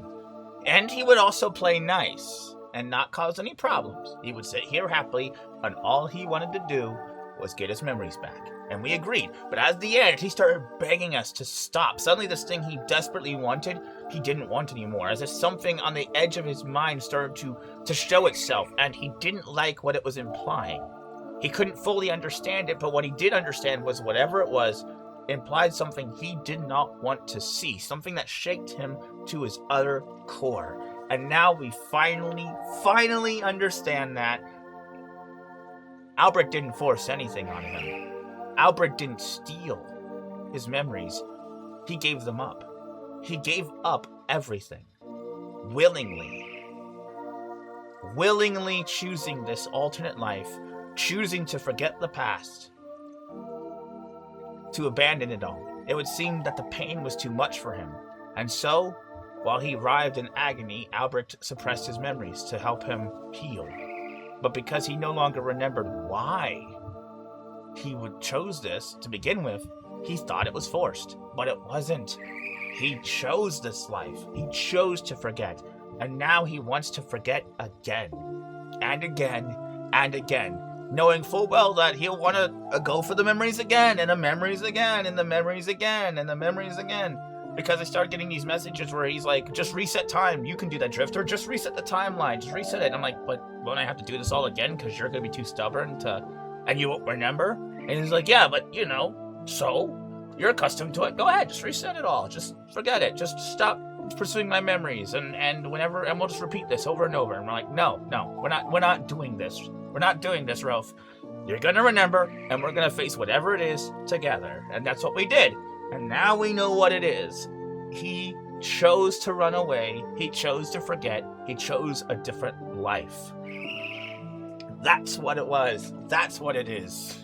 And he would also play nice and not cause any problems. He would sit here happily, and all he wanted to do was get his memories back. And we agreed. But at the end, he started begging us to stop. Suddenly, this thing he desperately wanted, he didn't want anymore. As if something on the edge of his mind started to show itself, and he didn't like what it was implying. He couldn't fully understand it, but what he did understand was whatever it was implied something he did not want to see, something that shaked him to his utter core. And now we finally understand that Albrecht didn't force anything on him. Albert didn't steal his memories. He gave them up. He gave up everything. Willingly choosing this alternate life, choosing to forget the past, to abandon it all. It would seem that the pain was too much for him, and so, while he writhed in agony, Albert suppressed his memories to help him heal. But because he no longer remembered why he chose this to begin with, he thought it was forced, but it wasn't. He chose this life. He chose to forget, and now he wants to forget again, and again, and again, knowing full well that he'll want to go for the memories again, and the memories again, and the memories again, and the memories again. Because I started getting these messages where he's like, just reset time. You can do that, Drifter. Just reset the timeline. Just reset it. And I'm like, but won't I have to do this all again? Because you're going to be too stubborn and you won't remember? And he's like, yeah, but so you're accustomed to it. Go ahead. Just reset it all. Just forget it. Just stop pursuing my memories. And we'll just repeat this over and over. And we're like, no, we're not doing this. We're not doing this, Roathe. You're going to remember, and we're going to face whatever it is together. And that's what we did. And now we know what it is. He chose to run away. He chose to forget. He chose a different life. That's what it was. That's what it is.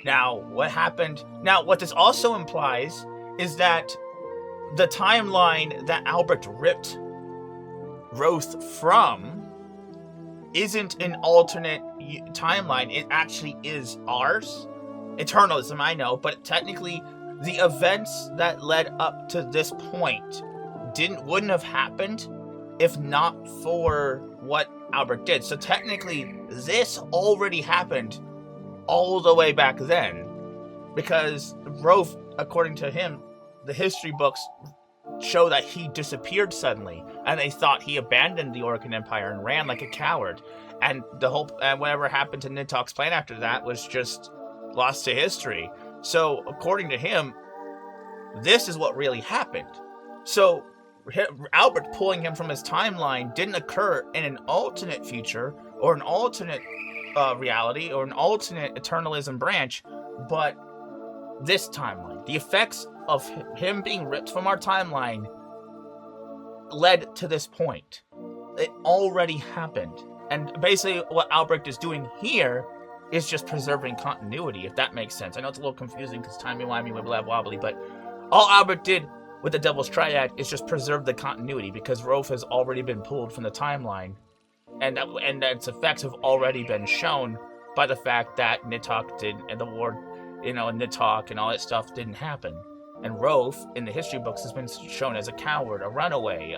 Now, what happened? Now, what this also implies is that the timeline that Albert ripped Roathe from isn't an alternate timeline. It actually is ours. Eternalism, I know, but technically the events that led up to this point wouldn't have happened if not for what Albert did. So technically, this already happened all the way back then, because Roathe, according to him, the history books show that he disappeared suddenly, and they thought he abandoned the Orcan Empire and ran like a coward. And whatever happened to Nidhogg's plan after that was just lost to history. So, according to him, this is what really happened. So, Albert pulling him from his timeline didn't occur in an alternate future, or an alternate reality, or an alternate eternalism branch, but this timeline. The effects of him being ripped from our timeline led to this point. It already happened. And basically, what Albert is doing here is just preserving continuity, if that makes sense. I know it's a little confusing because timey-wimey, wibbly-wobbly, but all Albert did with the Devil's Triad is just preserve the continuity, because Roathe has already been pulled from the timeline, and its effects have already been shown by the fact that Nidhogg did, and the war, and Nidhogg and all that stuff didn't happen. And Roathe, in the history books, has been shown as a coward, a runaway,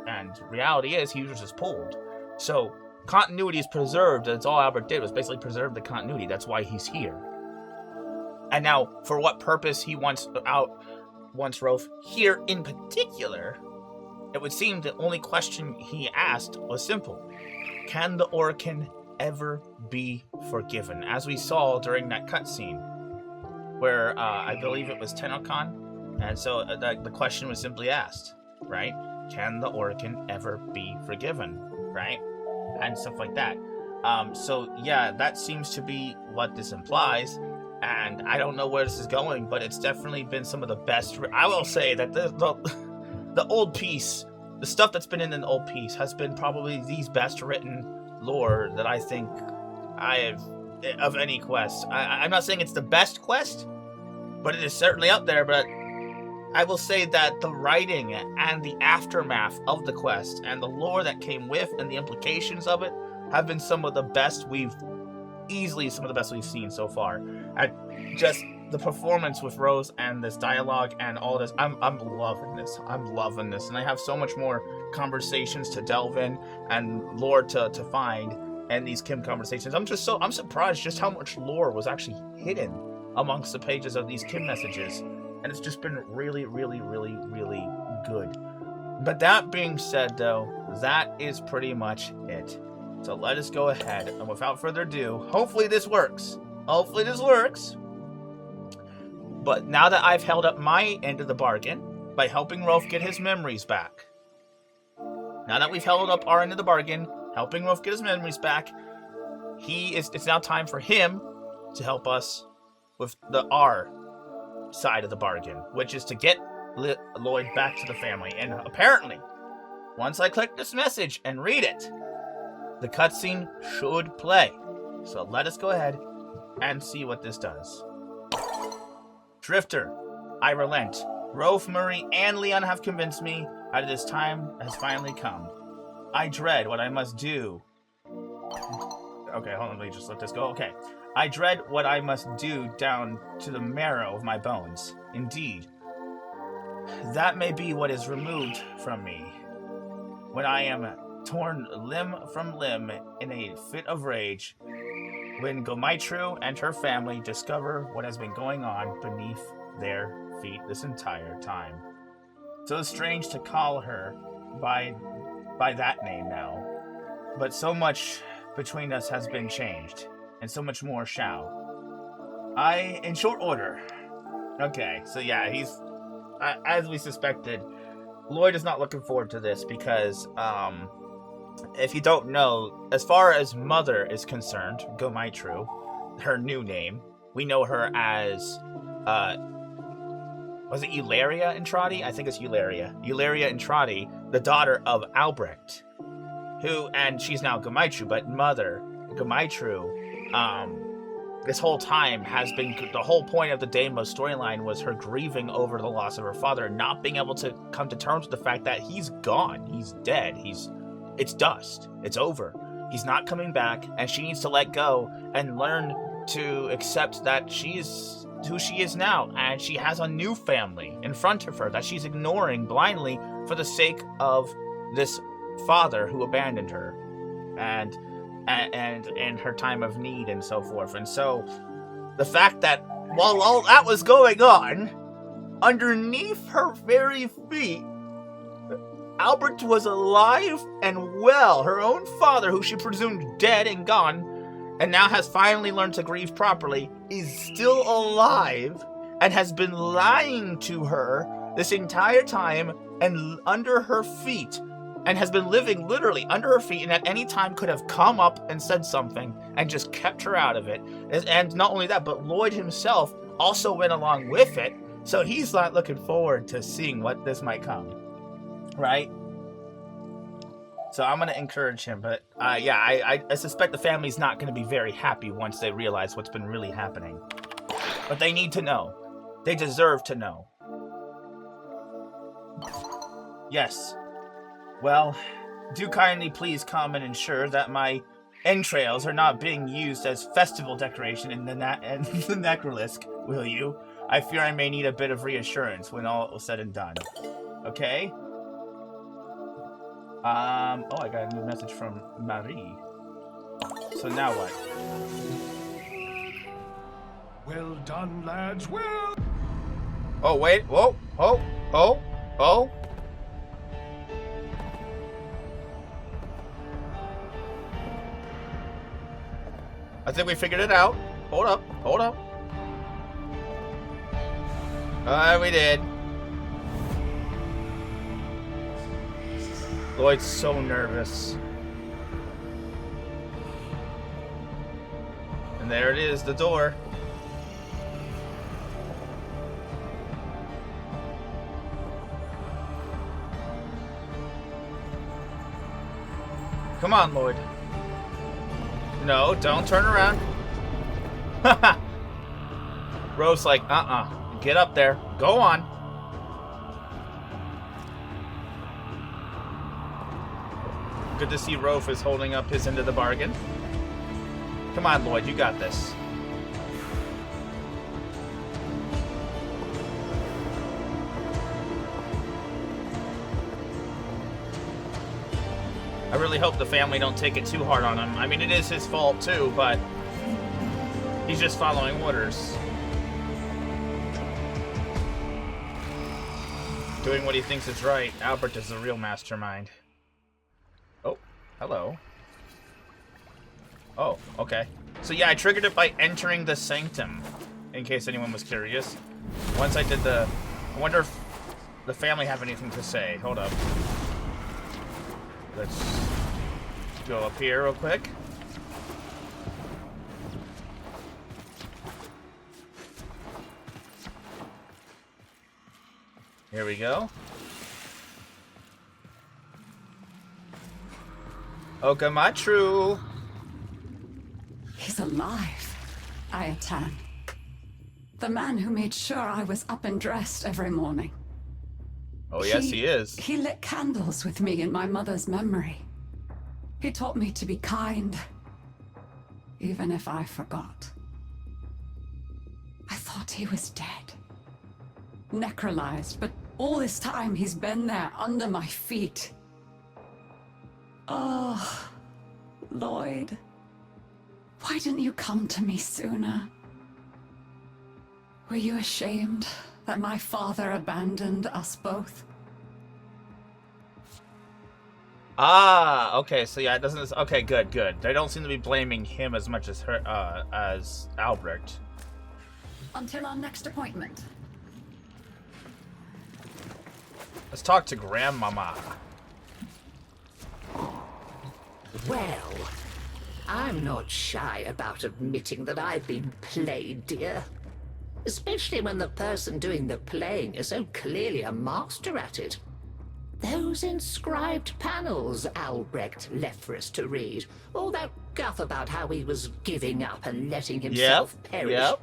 and reality is he was just pulled. So continuity is preserved. That's all Albert did, was basically preserve the continuity. That's why he's here. And now, for what purpose he wants Roathe here in particular, it would seem the only question he asked was simple. Can the Orcan ever be forgiven? As we saw during that cutscene, where I believe it was TennoCon, and so the question was simply asked, right? Can the Orcan ever be forgiven, right? And stuff like that. So yeah, that seems to be what this implies. And I don't know where this is going, but it's definitely been some of the best. I will say that the old piece, the stuff that's been in the old piece, has been probably the best written lore that I think I have of any quest. I'm not saying it's the best quest, but it is certainly up there. But I will say that the writing and the aftermath of the quest and the lore that came with and the implications of it have been some of the best we've seen so far. And just the performance with Roathe and this dialogue and all this, I'm loving this. I'm loving this, and I have so much more conversations to delve in and lore to find in these Kim conversations. I'm surprised just how much lore was actually hidden amongst the pages of these Kim messages. And it's just been really, really, really, really good. But that being said, though, that is pretty much it. So let us go ahead, and without further ado, hopefully this works. Hopefully this works. But now that I've held up my end of the bargain by helping Roathe get his memories back, now that we've held up our end of the bargain, helping Roathe get his memories back, it's now time for him to help us with the R side of the bargain, which is to get Loid back to the family. And apparently, once I click this message and read it, the cutscene should play. So let us go ahead and see what this does. Drifter, I relent. Roathe, Murray, and Leon have convinced me that this time has finally come. I dread what I must do. Okay, hold on, let me just let this go. Okay. I dread what I must do down to the marrow of my bones. Indeed. That may be what is removed from me. When I am torn limb from limb in a fit of rage, when Gomaitru and her family discover what has been going on beneath their feet this entire time. So strange to call her by that name now, but so much between us has been changed, and so much more shall. In short order. Okay, so yeah, he's, as we suspected, Loid is not looking forward to this because, if you don't know, as far as Mother is concerned, Gomaitru, her new name, we know her as, was it Eularia Entradi? I think it's Eularia. Eularia Entradi, the daughter of Albrecht, and she's now Gomaitru, but Mother, Gomaitru, this whole time has been, the whole point of the Deimos storyline was her grieving over the loss of her father and not being able to come to terms with the fact that he's gone, he's dead, it's dust, it's over, he's not coming back, and she needs to let go and learn to accept that she's who she is now, and she has a new family in front of her that she's ignoring blindly for the sake of this father who abandoned her and in her time of need and so forth. And so the fact that while all that was going on, underneath her very feet, Albert was alive and well. Her own father, who she presumed dead and gone, and now has finally learned to grieve properly, is still alive and has been lying to her this entire time and under her feet, and has been living literally under her feet, and at any time could have come up and said something and just kept her out of it. And not only that, but Loid himself also went along with it, so he's not looking forward to seeing what this might come, right? So I'm going to encourage him, but yeah, I suspect the family's not going to be very happy once they realize what's been really happening. But they need to know. They deserve to know. Yes. Well, do kindly please come and ensure that my entrails are not being used as festival decoration in the necrolisc, will you? I fear I may need a bit of reassurance when all is said and done. Okay? Oh, I got a new message from Marie. So now what? Well done, lads, well... Oh, wait, whoa, oh. I think we figured it out. Hold up. We did. Loid's so nervous. And there it is, the door. Come on, Loid. No, don't turn around. Haha. Roathe's like, get up there. Go on. Good to see Roathe is holding up his end of the bargain. Come on, Loid, you got this. I really hope the family don't take it too hard on him. I mean, it is his fault too, but he's just following orders. Doing what he thinks is right. Albert is the real mastermind. Oh, hello. Oh, okay. So yeah, I triggered it by entering the sanctum, in case anyone was curious. Once I did I wonder if the family have anything to say. Hold up. Let's go up here real quick. Here we go. Okamatru. He's alive, Ayatan. The man who made sure I was up and dressed every morning. Oh, yes, he is. He lit candles with me in my mother's memory. He taught me to be kind, even if I forgot. I thought he was dead. Necrolized, but all this time he's been there under my feet. Oh, Loid. Why didn't you come to me sooner? Were you ashamed that my father abandoned us both? Ah, okay, so yeah, it doesn't... Okay, good. They don't seem to be blaming him as much as her, as Albrecht. Until our next appointment. Let's talk to Grandmama. Well, I'm not shy about admitting that I've been played, dear. Especially when the person doing the playing is so clearly a master at it. Those inscribed panels Albrecht left for us to read. All that guff about how he was giving up and letting himself perish. Yep.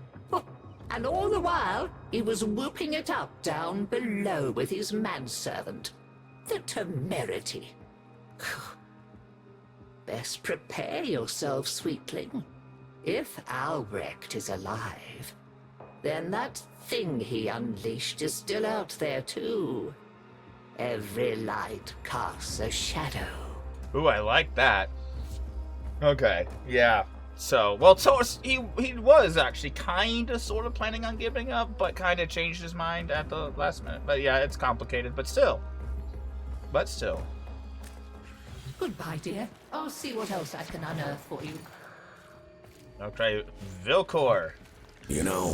And all the while, he was whooping it up down below with his manservant. The temerity. Best prepare yourself, sweetling. If Albrecht is alive, then that thing he unleashed is still out there too. Every light casts a shadow. Ooh, I like that. Okay, yeah. So, well, so he was actually kind of sort of planning on giving up, but kind of changed his mind at the last minute. But yeah, it's complicated, but still. Goodbye, dear. I'll see what else I can unearth for you. Okay, Vilcor. You know,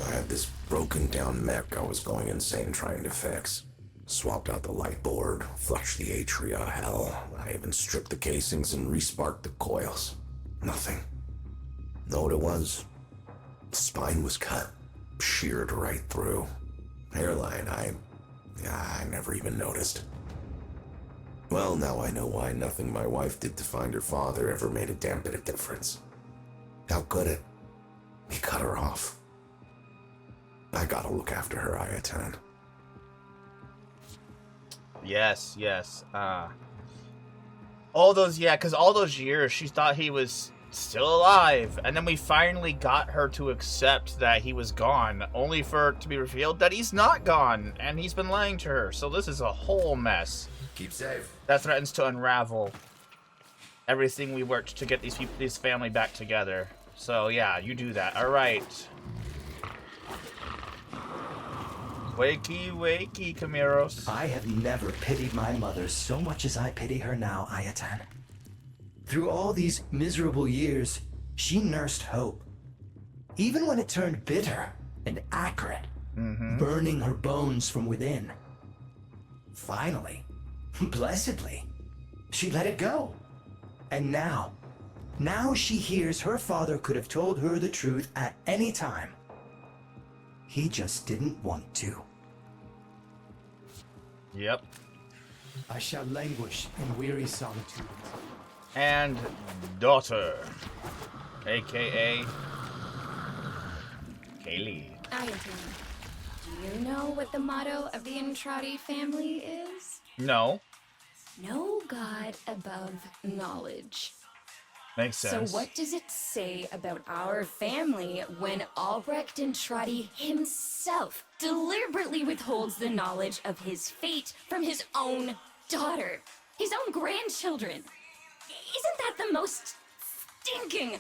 I had this broken down mech I was going insane trying to fix. Swapped out the light board, flushed the atria, hell, I even stripped the casings and resparked the coils. Nothing. Know what it was? The spine was cut, sheared right through. Hairline, I never even noticed. Well, now I know why nothing my wife did to find her father ever made a damn bit of difference. How could it? He cut her off. I gotta look after her, Ayatan. Yes. All those years she thought he was still alive, and then we finally got her to accept that he was gone, only for it to be revealed that he's not gone, and he's been lying to her. So this is a whole mess. Keep safe. That threatens to unravel everything we worked to get this family back together. So yeah, you do that. All right. Wakey, Camiros. I have never pitied my mother so much as I pity her now, Ayatan. Through all these miserable years, she nursed hope. Even when it turned bitter and acrid, burning her bones from within. Finally, blessedly, she let it go. And now she hears her father could have told her the truth at any time. He just didn't want to. Yep. I shall languish in weary solitude. And daughter, aka Kaylee. Ayatan, do you know what the motto of the Entradi family is? No. No God above knowledge. Makes sense. So what does it say about our family when Albrecht Entradi himself deliberately withholds the knowledge of his fate from his own daughter, his own grandchildren? Isn't that the most stinking,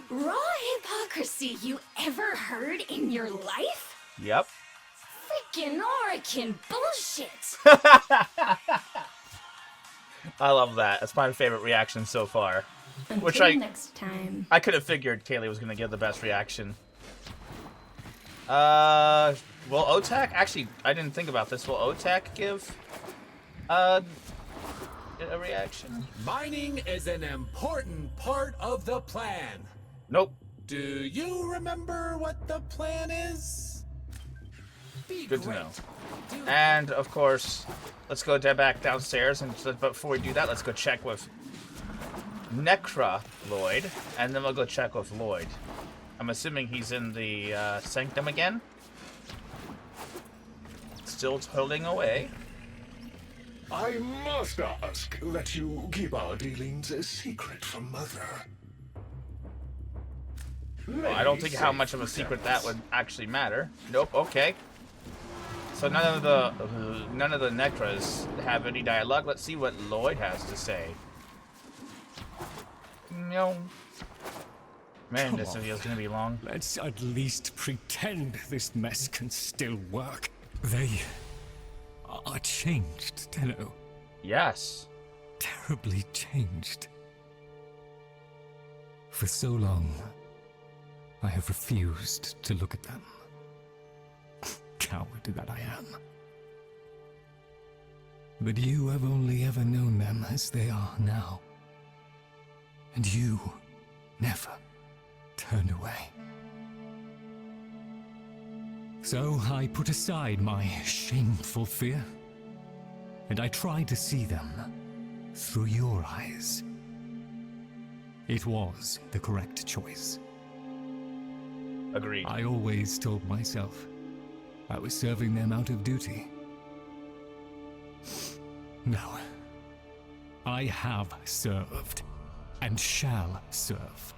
raw hypocrisy you ever heard in your life? Yep. Freaking Orican bullshit! I love that. That's my favorite reaction so far. Until next time. I could have figured Kaylee was going to give the best reaction. Will Otak... Actually, I didn't think about this. Will Otak give a reaction? Mining is an important part of the plan. Nope. Do you remember what the plan is? Good to know. And, of course, let's go back downstairs. But before we do that, let's go check with Necra Loid. And then we'll go check with Loid. I'm assuming he's in the sanctum again. Still toiling away. I must ask that you keep our dealings a secret from Mother. Well, I don't think how much of a secret that would actually matter. Nope. Okay. So none of the Necras have any dialogue. Let's see what Loid has to say. No. Man, this video is gonna be long. Let's at least pretend this mess can still work. They are changed, Tenno. Yes. Terribly changed. For so long, I have refused to look at them. Coward that I am. But you have only ever known them as they are now. And you never turned away. So I put aside my shameful fear, and I tried to see them through your eyes. It was the correct choice. Agreed. I always told myself I was serving them out of duty. No. I have served, and shall serve,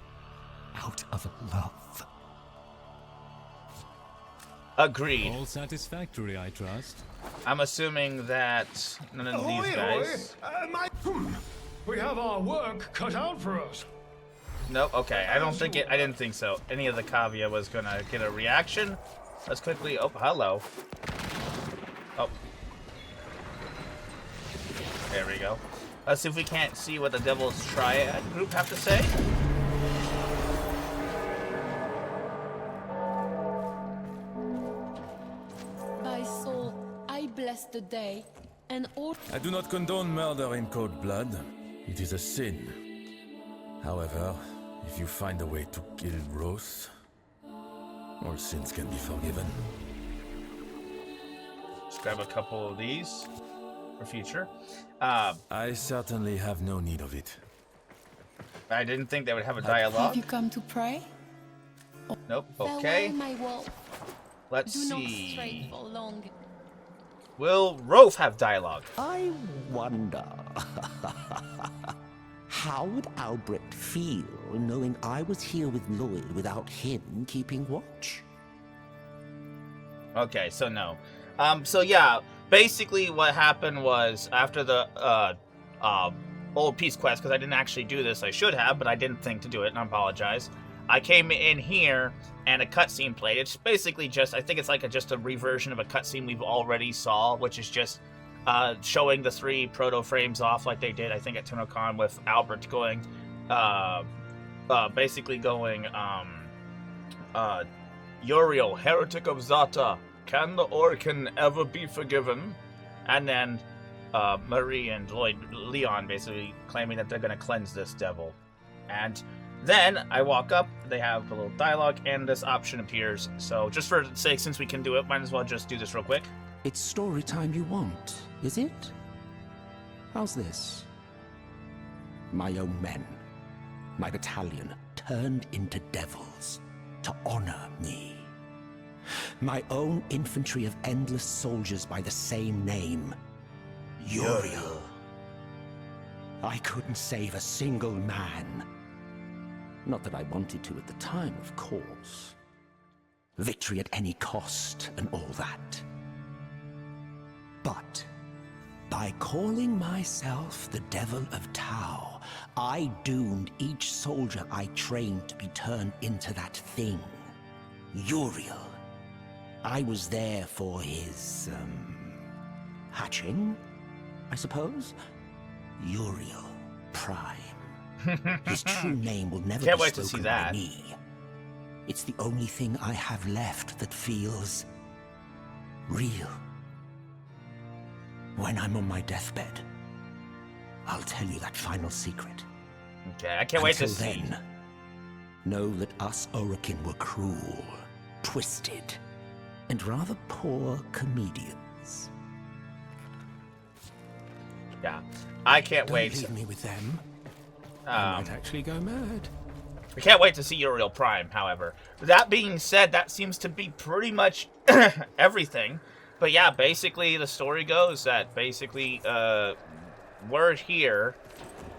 out of love. Agreed. All satisfactory, I trust. I'm assuming that none of these guys... We have our work cut out for us. Nope, okay. I didn't think so. Any of the Cavia was gonna get a reaction. Let's quickly... Oh, hello. Oh. There we go. Let's see if we can't see what the Devil's Triad group have to say. By soul, I bless the day, and all... I do not condone murder in cold blood. It is a sin. However, if you find a way to kill Roathe, all sins can be forgiven. Let's grab a couple of these for future. I certainly have no need of it. I didn't think they would have a dialogue. Have you come to pray? Nope, okay. Farewell, my wolf. Let's Do not see. stray for long. Will Roathe have dialogue? I wonder... How would Albrecht feel knowing I was here with Loid without him keeping watch? Okay, so no. So yeah, basically what happened was after the old peace quest, because I didn't actually do this, I should have, but I didn't think to do it, and I apologize. I came in here and a cutscene played. It's basically just, I think it's like just a reversion of a cutscene we've already saw, which is just showing the 3 proto frames off like they did, I think, at TennoCon with Albert going, basically going, Uriel, heretic of Zata, can the Orcan ever be forgiven? And then Marie and Leon basically claiming that they're going to cleanse this devil. And then I walk up, they have a little dialogue, and this option appears. So just for the sake, since we can do it, might as well just do this real quick. It's story time you want, is it? How's this? My own men, my battalion, turned into devils to honor me. My own infantry of endless soldiers by the same name, Uriel. I couldn't save a single man. Not that I wanted to at the time, of course. Victory at any cost and all that. But by calling myself the Devil of Tau, I doomed each soldier I trained to be turned into that thing, Uriel. I was there for his, hatching, I suppose? Uriel Prime. His true name will never be spoken by me. It's the only thing I have left that feels real. When I'm on my deathbed, I'll tell you that final secret. Okay, I can't wait to see. Until then, know that us Orokin were cruel, twisted, and rather poor comedians. Yeah, I can't Don't wait. leave me with them. I might actually go mad. We can't wait to see Uriel Prime, however. That being said, that seems to be pretty much everything. But yeah, basically the story goes that basically we're here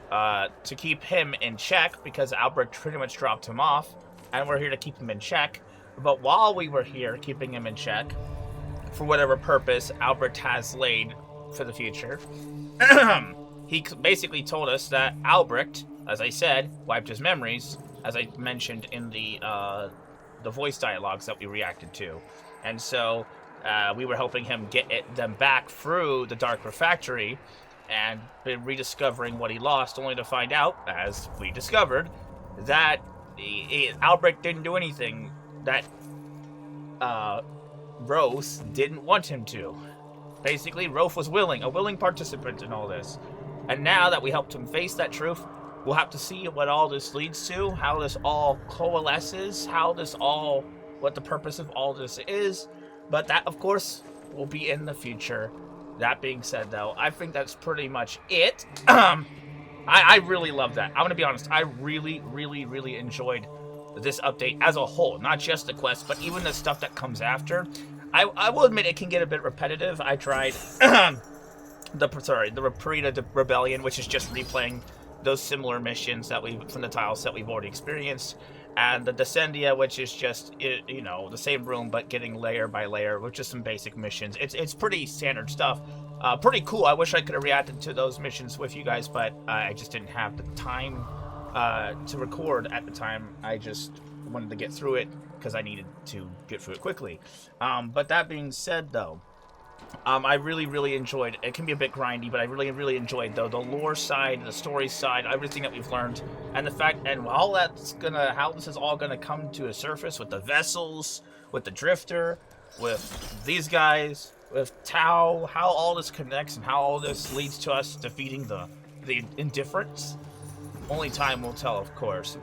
to keep him in check because Albrecht pretty much dropped him off, and we're here to keep him in check. But while we were here keeping him in check, for whatever purpose Albrecht has laid for the future, he basically told us that Albrecht, as I said, wiped his memories, as I mentioned in the voice dialogues that we reacted to. And so we were helping him get them back through the Dark Refractory and been rediscovering what he lost, only to find out, as we discovered, that Albrecht didn't do anything that Roathe didn't want him to. Basically, Roathe was a willing participant in all this. And now that we helped him face that truth, we'll have to see what all this leads to, how this all coalesces, what the purpose of all this is. But that, of course, will be in the future. That being said, though, I think that's pretty much it. I really love that. I'm going to be honest. I really, really, really enjoyed this update as a whole. Not just the quest, but even the stuff that comes after. I will admit it can get a bit repetitive. I tried the Reprita Rebellion, which is just replaying those similar missions that from the tiles that we've already experienced, and the Descendia, which is just, you know, the same room but getting layer by layer with just some basic missions. It's pretty standard stuff. Pretty cool. I wish I could have reacted to those missions with you guys, but I just didn't have the time to record at the time. I just wanted to get through it because I needed to get through it quickly. But that being said, though, I really, really enjoyed. It can be a bit grindy, but I really, really enjoyed though the lore side, the story side, everything that we've learned, and the fact, and how this is all gonna come to a surface with the vessels, with the Drifter, with these guys, with Tau, how all this connects and how all this leads to us defeating the indifference. Only time will tell, of course.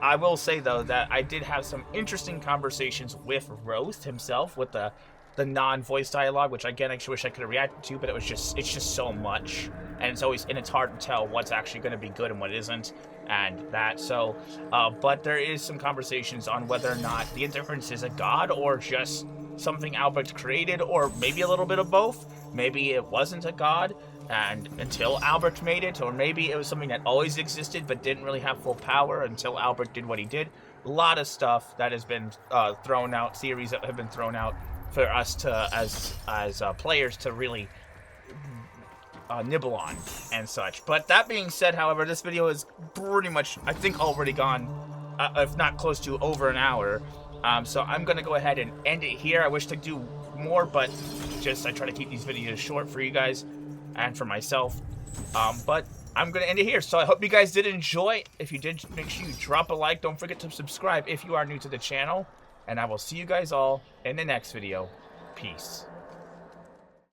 I will say though that I did have some interesting conversations with Roathe himself, with the non-voice dialogue, which again I wish I could have reacted to, but it's just so much, and it's hard to tell what's actually going to be good and what isn't, and that. So, but there is some conversations on whether or not the Indifference is a god or just something Albrecht created, or maybe a little bit of both. Maybe it wasn't a god, and until Albrecht made it, or maybe it was something that always existed but didn't really have full power until Albrecht did what he did. A lot of stuff that has been thrown out, theories that have been thrown out for us to, as players, to really nibble on and such. But that being said, however, this video is pretty much, I think, already gone, if not close to over an hour. So I'm going to go ahead and end it here. I wish to do more, but I try to keep these videos short for you guys and for myself. But I'm going to end it here. So I hope you guys did enjoy. If you did, make sure you drop a like. Don't forget to subscribe if you are new to the channel. And I will see you guys all in the next video. Peace.